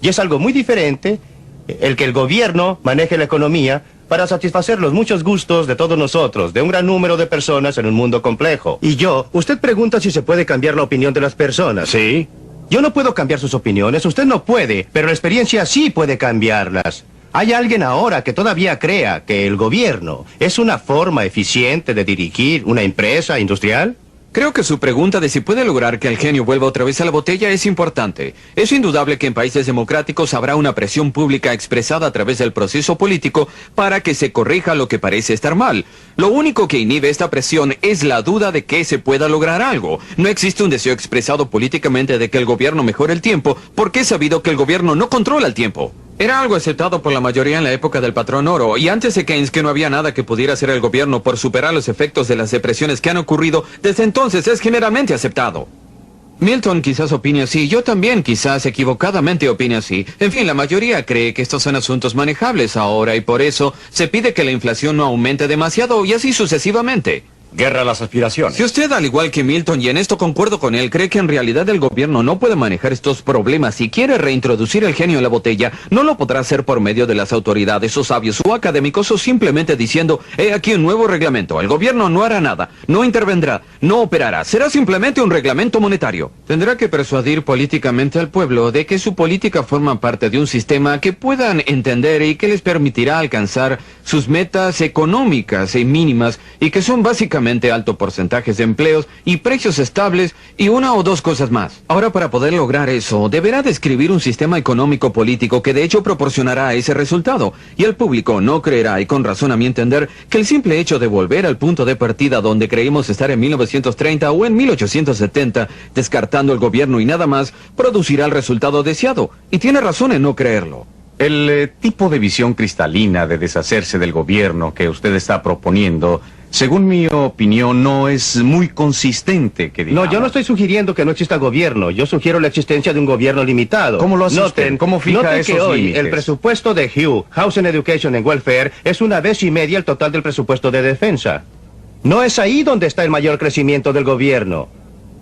Y es algo muy diferente el que el gobierno maneje la economía para satisfacer los muchos gustos de todos nosotros, de un gran número de personas en un mundo complejo. Y usted pregunta si se puede cambiar la opinión de las personas. Sí. Yo no puedo cambiar sus opiniones, usted no puede, pero la experiencia sí puede cambiarlas. ¿Hay alguien ahora que todavía crea que el gobierno es una forma eficiente de dirigir una empresa industrial? Creo que su pregunta de si puede lograr que el genio vuelva otra vez a la botella es importante. Es indudable que en países democráticos habrá una presión pública expresada a través del proceso político para que se corrija lo que parece estar mal. Lo único que inhibe esta presión es la duda de que se pueda lograr algo. No existe un deseo expresado políticamente de que el gobierno mejore el tiempo, porque es sabido que el gobierno no controla el tiempo. Era algo aceptado por la mayoría en la época del patrón oro, y antes de Keynes que no había nada que pudiera hacer el gobierno por superar los efectos de las depresiones que han ocurrido, desde entonces es generalmente aceptado. Milton quizás opine así, yo también quizás equivocadamente opine así. En fin, la mayoría cree que estos son asuntos manejables ahora y por eso se pide que la inflación no aumente demasiado y así sucesivamente. Guerra a las aspiraciones. Si usted, al igual que Milton, y en esto concuerdo con él, cree que en realidad el gobierno no puede manejar estos problemas y quiere reintroducir el genio en la botella, no lo podrá hacer por medio de las autoridades o sabios o académicos o simplemente diciendo, he aquí un nuevo reglamento, el gobierno no hará nada, no intervendrá, no operará, será simplemente un reglamento monetario. Tendrá que persuadir políticamente al pueblo de que su política forma parte de un sistema que puedan entender y que les permitirá alcanzar sus metas económicas y mínimas y que son básicamente alto porcentajes de empleos y precios estables y una o dos cosas más. Ahora, para poder lograr eso, deberá describir un sistema económico político que de hecho proporcionará ese resultado, y el público no creerá, y con razón a mi entender, que el simple hecho de volver al punto de partida donde creímos estar en 1930 o en 1870, descartando el gobierno y nada más, producirá el resultado deseado, y tiene razón en no creerlo. El tipo de visión cristalina de deshacerse del gobierno que usted está proponiendo, según mi opinión, no es muy consistente, que digamos. No, yo no estoy sugiriendo que no exista gobierno. Yo sugiero la existencia de un gobierno limitado. ¿Cómo lo hace usted? ¿Cómo fija esos que hoy límites? El presupuesto de Hugh, Housing, Education and Welfare, es 1,5 veces el total del presupuesto de defensa. No es ahí donde está el mayor crecimiento del gobierno.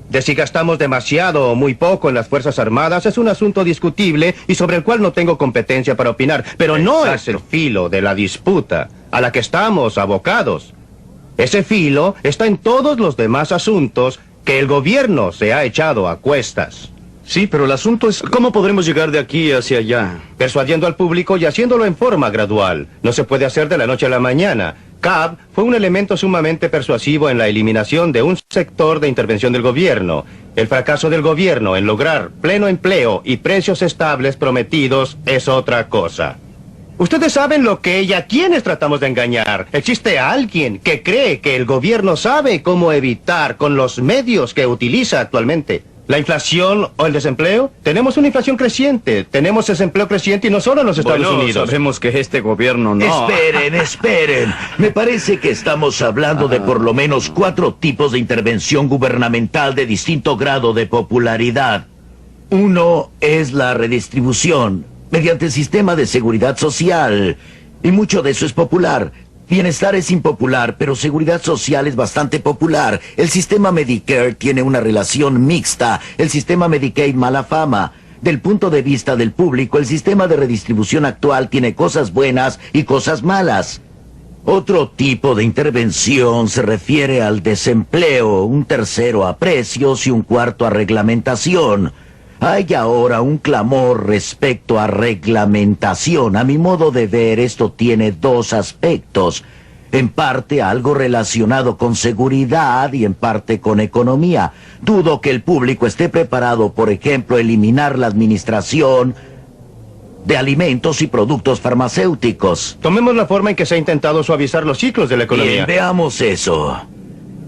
De si gastamos demasiado o muy poco en las Fuerzas Armadas es un asunto discutible y sobre el cual no tengo competencia para opinar. Pero no es el filo de la disputa a la que estamos abocados. Ese filo está en todos los demás asuntos que el gobierno se ha echado a cuestas. Sí, pero el asunto es cómo podremos llegar de aquí hacia allá. Persuadiendo al público y haciéndolo en forma gradual. No se puede hacer de la noche a la mañana. Cobb fue un elemento sumamente persuasivo en la eliminación de un sector de intervención del gobierno. El fracaso del gobierno en lograr pleno empleo y precios estables prometidos es otra cosa. Ustedes saben lo que y a quiénes tratamos de engañar. Existe alguien que cree que el gobierno sabe cómo evitar con los medios que utiliza actualmente la inflación o el desempleo. Tenemos una inflación creciente, tenemos desempleo creciente y no solo en los Estados Unidos. Sabemos que este gobierno no... Esperen. Me parece que estamos hablando de por lo menos 4 tipos de intervención gubernamental de distinto grado de popularidad. Uno es la redistribución, mediante el sistema de seguridad social, y mucho de eso es popular. Bienestar es impopular, pero seguridad social es bastante popular. El sistema Medicare tiene una relación mixta, el sistema Medicaid mala fama. Del punto de vista del público, el sistema de redistribución actual tiene cosas buenas y cosas malas. Otro tipo de intervención se refiere al desempleo, 1/3 a precios y 1/4 a reglamentación. Hay ahora un clamor respecto a reglamentación. A mi modo de ver, esto tiene 2 aspectos. En parte algo relacionado con seguridad y en parte con economía. Dudo que el público esté preparado, por ejemplo, a eliminar la administración de alimentos y productos farmacéuticos. Tomemos la forma en que se ha intentado suavizar los ciclos de la economía. Bien, veamos eso.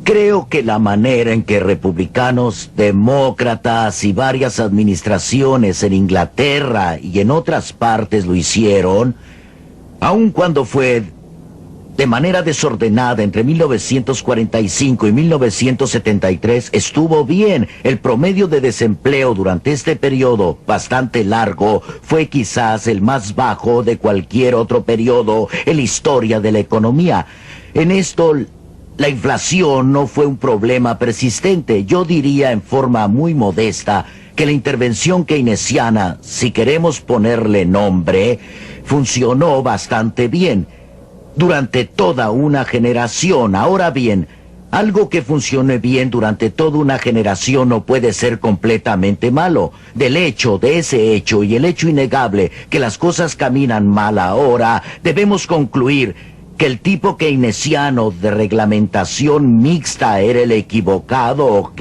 Creo que la manera en que republicanos, demócratas y varias administraciones en Inglaterra y en otras partes lo hicieron, aun cuando fue de manera desordenada entre 1945 y 1973, estuvo bien. El promedio de desempleo durante este periodo bastante largo fue quizás el más bajo de cualquier otro periodo en la historia de la economía. En esto, la inflación no fue un problema persistente. Yo diría en forma muy modesta que la intervención keynesiana, si queremos ponerle nombre, funcionó bastante bien durante toda una generación. Ahora bien, algo que funcione bien durante toda una generación no puede ser completamente malo. De ese hecho y el hecho innegable que las cosas caminan mal ahora, debemos concluir que el tipo keynesiano de reglamentación mixta era el equivocado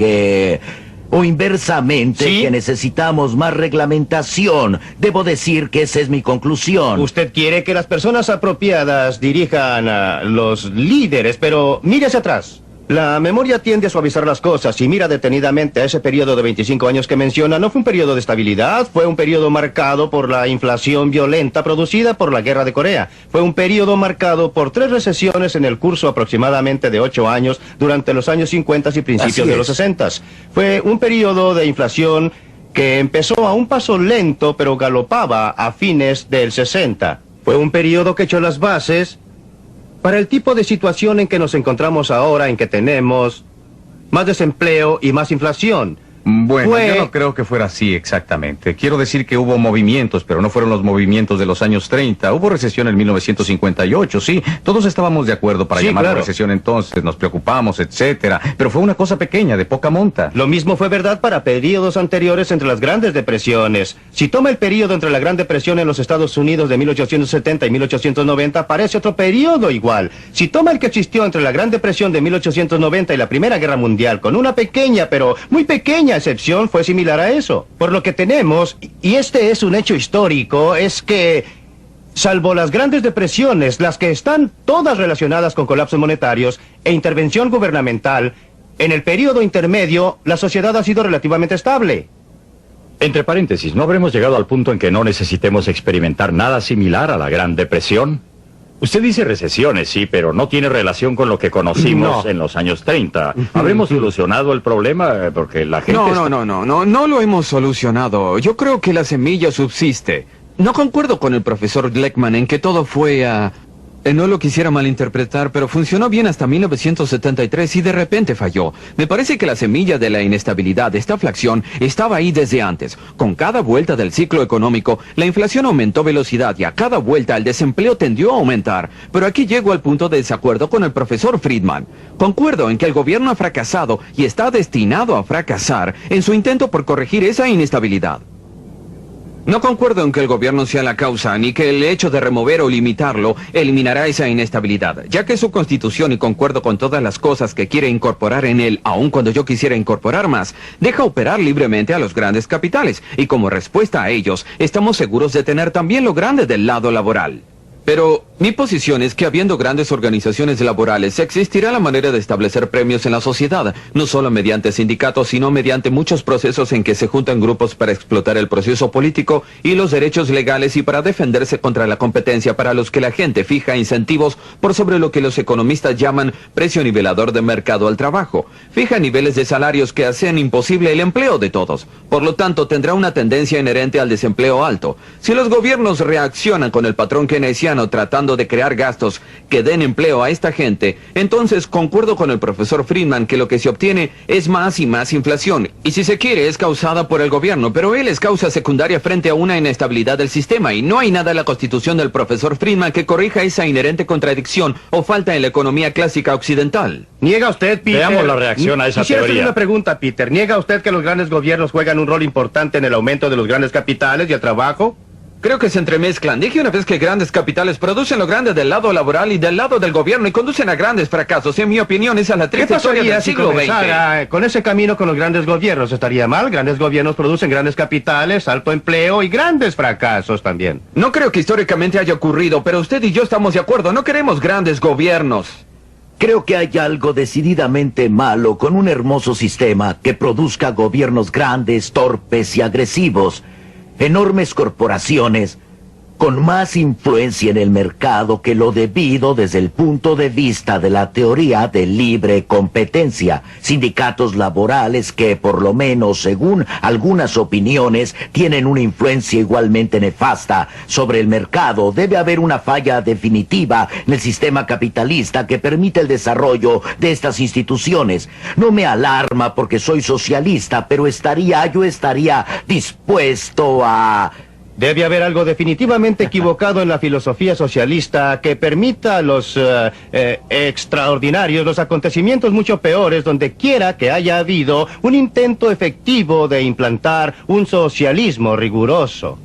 o inversamente, ¿sí?, que necesitamos más reglamentación. Debo decir que esa es mi conclusión. Usted quiere que las personas apropiadas dirijan a los líderes, pero mire hacia atrás. La memoria tiende a suavizar las cosas y mira detenidamente a ese periodo de 25 años que menciona. No fue un periodo de estabilidad, fue un periodo marcado por la inflación violenta producida por la Guerra de Corea. Fue un periodo marcado por 3 recesiones en el curso aproximadamente de 8 años durante los años 50 y principios de los 60. Fue un periodo de inflación que empezó a un paso lento pero galopaba a fines del 60. Fue un periodo que echó las bases para el tipo de situación en que nos encontramos ahora, en que tenemos más desempleo y más inflación. Bueno, yo no creo que fuera así exactamente. Quiero decir que hubo movimientos, pero no fueron los movimientos de los años 30. Hubo recesión en 1958, sí. Todos estábamos de acuerdo para llamarla recesión entonces, nos preocupamos, etcétera. Pero fue una cosa pequeña, de poca monta. Lo mismo fue verdad para periodos anteriores entre las grandes depresiones. Si toma el periodo entre la Gran Depresión en los Estados Unidos de 1870 y 1890, parece otro periodo igual. Si toma el que existió entre la Gran Depresión de 1890 y la Primera Guerra Mundial, con una pequeña, pero muy pequeña excepción, fue similar a eso. Por lo que tenemos, y este es un hecho histórico, es que, salvo las grandes depresiones, las que están todas relacionadas con colapsos monetarios e intervención gubernamental, en el periodo intermedio, la sociedad ha sido relativamente estable. Entre paréntesis, ¿no habremos llegado al punto en que no necesitemos experimentar nada similar a la Gran Depresión? Usted dice recesiones, sí, pero no tiene relación con lo que conocimos en los años 30. ¿Habremos solucionado el problema? Porque la gente... No lo hemos solucionado. Yo creo que la semilla subsiste. No concuerdo con el profesor Gleckman en que todo fue no lo quisiera malinterpretar, pero funcionó bien hasta 1973 y de repente falló. Me parece que la semilla de la inestabilidad de esta inflación estaba ahí desde antes. Con cada vuelta del ciclo económico, la inflación aumentó velocidad y a cada vuelta el desempleo tendió a aumentar. Pero aquí llego al punto de desacuerdo con el profesor Friedman. Concuerdo en que el gobierno ha fracasado y está destinado a fracasar en su intento por corregir esa inestabilidad. No concuerdo en que el gobierno sea la causa, ni que el hecho de remover o limitarlo eliminará esa inestabilidad, ya que su constitución, y concuerdo con todas las cosas que quiere incorporar en él, aun cuando yo quisiera incorporar más, deja operar libremente a los grandes capitales, y como respuesta a ellos, estamos seguros de tener también lo grande del lado laboral. Pero mi posición es que habiendo grandes organizaciones laborales, existirá la manera de establecer premios en la sociedad, no solo mediante sindicatos, sino mediante muchos procesos en que se juntan grupos para explotar el proceso político y los derechos legales y para defenderse contra la competencia, para los que la gente fija incentivos por sobre lo que los economistas llaman precio nivelador de mercado al trabajo. Fija niveles de salarios que hacen imposible el empleo de todos. Por lo tanto, tendrá una tendencia inherente al desempleo alto. Si los gobiernos reaccionan con el patrón keynesiano tratando de crear gastos que den empleo a esta gente, entonces concuerdo con el profesor Friedman que lo que se obtiene es más y más inflación, y si se quiere es causada por el gobierno, pero él es causa secundaria frente a una inestabilidad del sistema, y no hay nada en la constitución del profesor Friedman que corrija esa inherente contradicción o falta en la economía clásica occidental. ¿Niega usted, Peter? Veamos la reacción a esa Quisiera teoría. hacer una pregunta, Peter. ¿Niega usted que los grandes gobiernos juegan un rol importante en el aumento de los grandes capitales y el trabajo? Creo que se entremezclan. Dije una vez que grandes capitales producen lo grande del lado laboral y del lado del gobierno y conducen a grandes fracasos. En mi opinión, esa es la triste historia del siglo XX. Con ese camino con los grandes gobiernos? ¿Estaría mal? Grandes gobiernos producen grandes capitales, alto empleo y grandes fracasos también. No creo que históricamente haya ocurrido, pero usted y yo estamos de acuerdo. No queremos grandes gobiernos. Creo que hay algo decididamente malo con un hermoso sistema que produzca gobiernos grandes, torpes y agresivos. Enormes corporaciones con más influencia en el mercado que lo debido desde el punto de vista de la teoría de libre competencia. Sindicatos laborales que, por lo menos según algunas opiniones, tienen una influencia igualmente nefasta sobre el mercado. Debe haber una falla definitiva en el sistema capitalista que permite el desarrollo de estas instituciones. No me alarma porque soy socialista, pero yo estaría dispuesto a... Debe haber algo definitivamente equivocado en la filosofía socialista que permita los extraordinarios, los acontecimientos mucho peores, donde quiera que haya habido un intento efectivo de implantar un socialismo riguroso.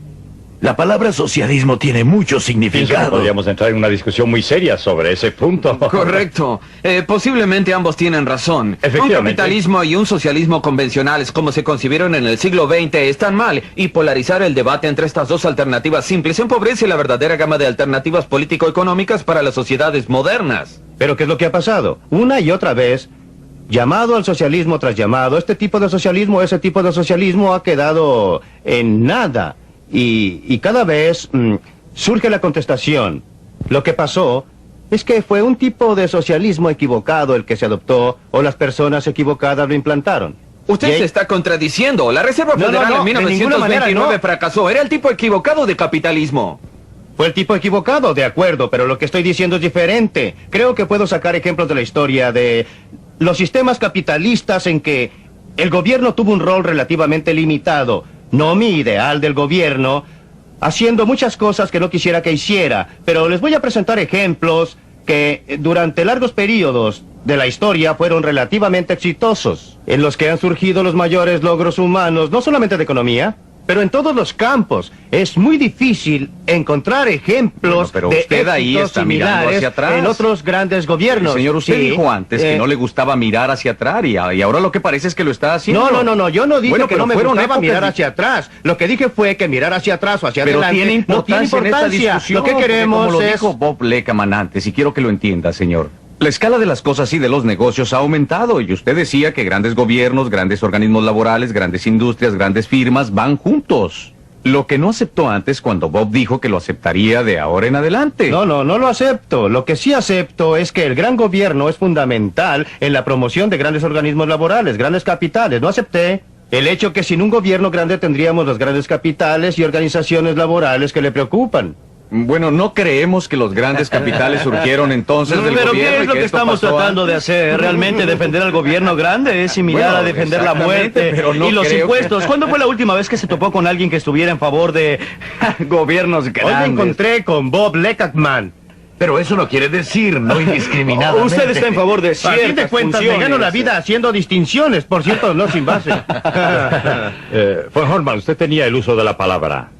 La palabra socialismo tiene mucho Pienso que significado. podríamos entrar en una discusión muy seria sobre ese punto. Correcto. Posiblemente ambos tienen razón. Efectivamente. Un capitalismo y un socialismo convencionales como se concibieron en el siglo XX están mal, y polarizar el debate entre estas dos alternativas simples empobrece la verdadera gama de alternativas político-económicas para las sociedades modernas. Pero ¿qué es lo que ha pasado? Una y otra vez, llamado al socialismo tras llamado, este tipo de socialismo, ese tipo de socialismo ha quedado en nada. Y cada vez surge la contestación. Lo que pasó es que fue un tipo de socialismo equivocado el que se adoptó, o las personas equivocadas lo implantaron. Usted se está contradiciendo. La Reserva Federal en 1929 fracasó. Era el tipo equivocado de capitalismo. Fue el tipo equivocado, de acuerdo, pero lo que estoy diciendo es diferente. Creo que puedo sacar ejemplos de la historia de los sistemas capitalistas en que el gobierno tuvo un rol relativamente limitado. No mi ideal del gobierno, haciendo muchas cosas que no quisiera que hiciera, pero les voy a presentar ejemplos que durante largos periodos de la historia fueron relativamente exitosos, en los que han surgido los mayores logros humanos, no solamente de economía, pero en todos los campos. Es muy difícil encontrar ejemplos pero de usted ahí éxitos está mirando similares hacia atrás. en otros grandes gobiernos. Señor, usted Sí, dijo antes que no le gustaba mirar hacia atrás y ahora lo que parece es que lo está haciendo. No, yo no dije que pero no me fueron gustaba épocas mirar hacia atrás. Lo que dije fue que mirar hacia atrás o hacia Pero adelante tiene importancia no tiene en esta importancia. discusión. Lo que porque queremos como lo es... dijo Bob Leckerman antes, y quiero que lo entienda, señor. La escala de las cosas y de los negocios ha aumentado, y usted decía que grandes gobiernos, grandes organismos laborales, grandes industrias, grandes firmas van juntos. Lo que no aceptó antes cuando Bob dijo que lo aceptaría de ahora en adelante. No lo acepto. Lo que sí acepto es que el gran gobierno es fundamental en la promoción de grandes organismos laborales, grandes capitales. No acepté el hecho que sin un gobierno grande tendríamos los grandes capitales y organizaciones laborales que le preocupan. Bueno, no creemos que los grandes capitales surgieron entonces del Pero gobierno. ¿qué es lo que estamos tratando de hacer? ¿Realmente defender al gobierno grande es similar a defender la muerte pero no y los creo impuestos? ¿Cuándo fue la última vez que se topó con alguien que estuviera en favor de gobiernos grandes? Hoy me encontré con Bob Leckerman. Pero eso no quiere decir no indiscriminadamente. Usted está en favor de ciertas funciones. A fin de cuentas, me gano la vida haciendo distinciones, por cierto, no sin base. Von Horman, usted tenía el uso de la palabra.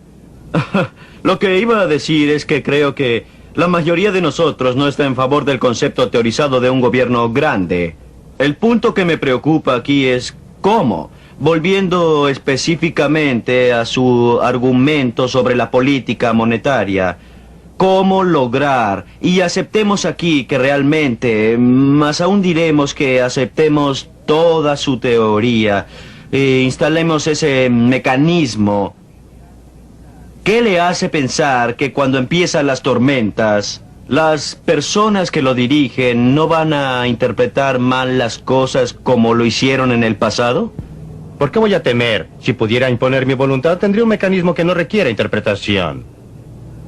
Lo que iba a decir es que creo que la mayoría de nosotros no está en favor del concepto teorizado de un gobierno grande. El punto que me preocupa aquí es cómo, volviendo específicamente a su argumento sobre la política monetaria, cómo lograr, y aceptemos aquí que realmente, más aún diremos que aceptemos toda su teoría, instalemos ese mecanismo. ¿Qué le hace pensar que cuando empiezan las tormentas, las personas que lo dirigen no van a interpretar mal las cosas como lo hicieron en el pasado? ¿Por qué voy a temer? Si pudiera imponer mi voluntad, tendría un mecanismo que no requiere interpretación.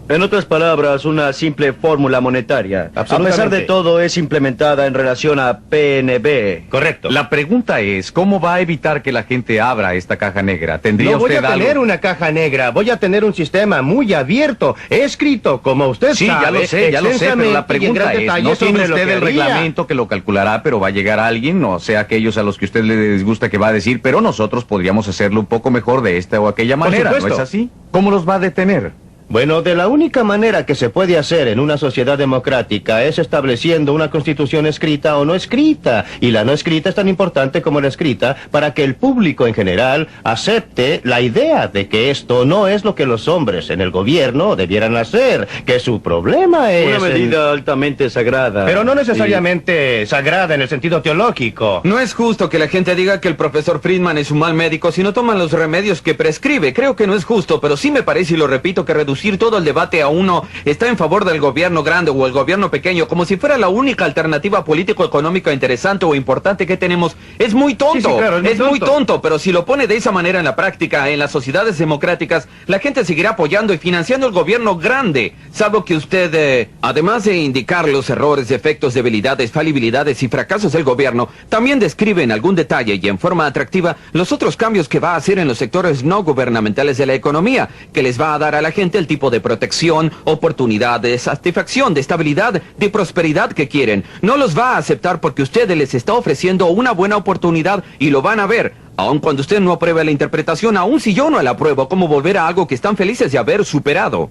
En otras palabras, una simple fórmula monetaria. A Absolutamente. pesar de todo, es implementada en relación a PNB. Correcto. La pregunta es, ¿cómo va a evitar que la gente abra esta caja negra? ¿Tendría No voy usted a tener algo? una caja negra, voy a tener un sistema muy abierto, escrito, como usted Sí, sabe, ya lo sé, pero la extensamente y en pregunta gran es, detalle no tiene sobre lo usted que el haría. reglamento que lo calculará, pero va a llegar alguien, o sea, aquellos a los que usted le disgusta que va a decir, pero nosotros podríamos hacerlo un poco mejor de esta o aquella Por manera, ¿no es supuesto. así? ¿Cómo los va a detener? Bueno, de la única manera que se puede hacer en una sociedad democrática es estableciendo una constitución escrita o no escrita. Y la no escrita es tan importante como la escrita para que el público en general acepte la idea de que esto no es lo que los hombres en el gobierno debieran hacer, que su problema es... Una medida altamente sagrada. Pero no necesariamente sagrada en el sentido teológico. No es justo que la gente diga que el profesor Friedman es un mal médico si no toman los remedios que prescribe. Creo que no es justo, pero sí me parece, y lo repito, que reducir todo el debate a uno está en favor del gobierno grande o el gobierno pequeño, como si fuera la única alternativa político-económica interesante o importante que tenemos, es muy tonto. Sí, claro, es muy tonto, pero si lo pone de esa manera en la práctica, en las sociedades democráticas, la gente seguirá apoyando y financiando el gobierno grande, salvo que usted, además de indicar los errores, defectos, debilidades, falibilidades y fracasos del gobierno, también describe en algún detalle y en forma atractiva los otros cambios que va a hacer en los sectores no gubernamentales de la economía, que les va a dar a la gente el tipo de protección, oportunidad, de satisfacción, de estabilidad, de prosperidad que quieren. No los va a aceptar porque usted les está ofreciendo una buena oportunidad y lo van a ver. Aun cuando usted no apruebe la interpretación, aun si yo no la apruebo, ¿cómo volver a algo que están felices de haber superado?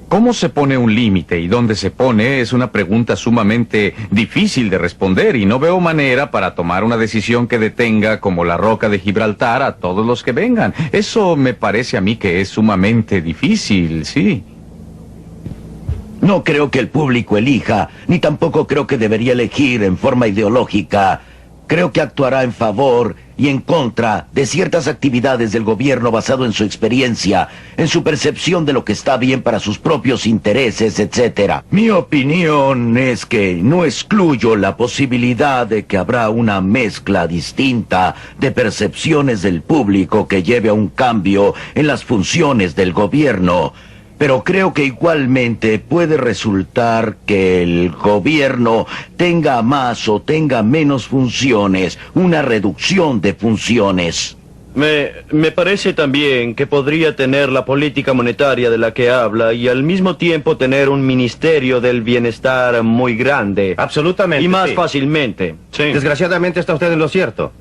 ¿Cómo se pone un límite y dónde se pone? Es una pregunta sumamente difícil de responder y no veo manera para tomar una decisión que detenga como la roca de Gibraltar a todos los que vengan. Eso me parece a mí que es sumamente difícil, sí. No creo que el público elija, ni tampoco creo que debería elegir en forma ideológica. Creo que actuará en favor y en contra de ciertas actividades del gobierno basado en su experiencia, en su percepción de lo que está bien para sus propios intereses, etc. Mi opinión es que no excluyo la posibilidad de que habrá una mezcla distinta de percepciones del público que lleve a un cambio en las funciones del gobierno. Pero creo que igualmente puede resultar que el gobierno tenga más o tenga menos funciones, una reducción de funciones. Me parece también que podría tener la política monetaria de la que habla y al mismo tiempo tener un ministerio del bienestar muy grande. Absolutamente. Y más sí. fácilmente. Sí. Desgraciadamente está usted en lo cierto.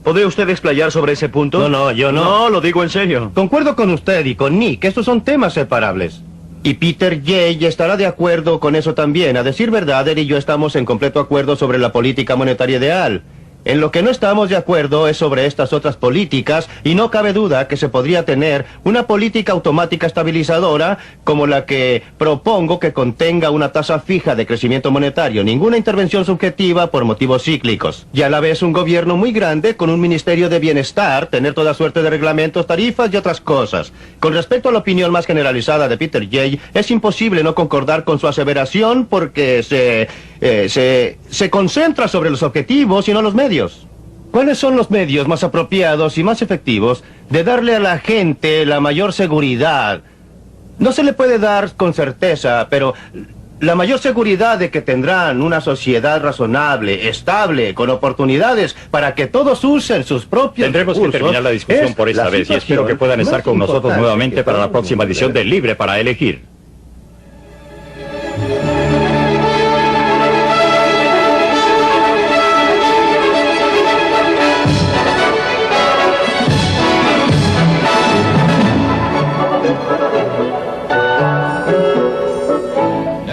¿Podría usted explayar sobre ese punto? No, yo no. No, lo digo en serio. Concuerdo con usted y con Nick, estos son temas separables. Y Peter Jay estará de acuerdo con eso también. A decir verdad, él y yo estamos en completo acuerdo sobre la política monetaria ideal. En lo que no estamos de acuerdo es sobre estas otras políticas, y no cabe duda que se podría tener una política automática estabilizadora como la que propongo, que contenga una tasa fija de crecimiento monetario, ninguna intervención subjetiva por motivos cíclicos. Y a la vez un gobierno muy grande con un ministerio de bienestar, tener toda suerte de reglamentos, tarifas y otras cosas. Con respecto a la opinión más generalizada de Peter Jay, es imposible no concordar con su aseveración porque se concentra sobre los objetivos y no los medios. ¿Cuáles son los medios más apropiados y más efectivos de darle a la gente la mayor seguridad? No se le puede dar con certeza, pero la mayor seguridad de que tendrán una sociedad razonable, estable, con oportunidades para que todos usen sus propios Tendremos que terminar la discusión por esta vez y espero que puedan estar con nosotros nuevamente para la próxima edición de Libre para Elegir.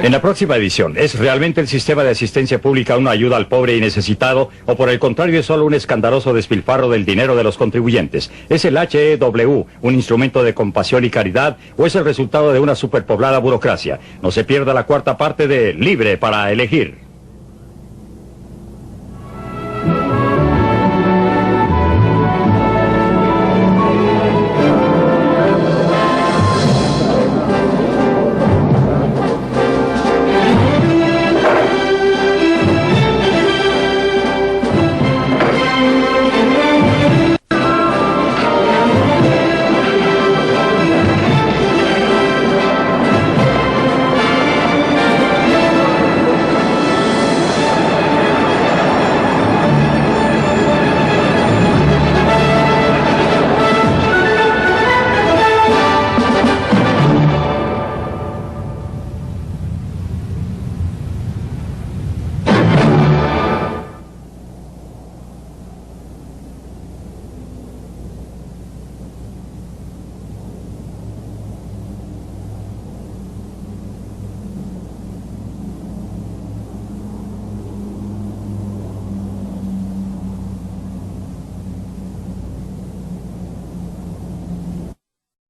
En la próxima edición, ¿es realmente el sistema de asistencia pública una ayuda al pobre y necesitado o por el contrario es solo un escandaloso despilfarro del dinero de los contribuyentes? ¿Es el HEW un instrumento de compasión y caridad o es el resultado de una superpoblada burocracia? No se pierda la cuarta parte de Libre para Elegir.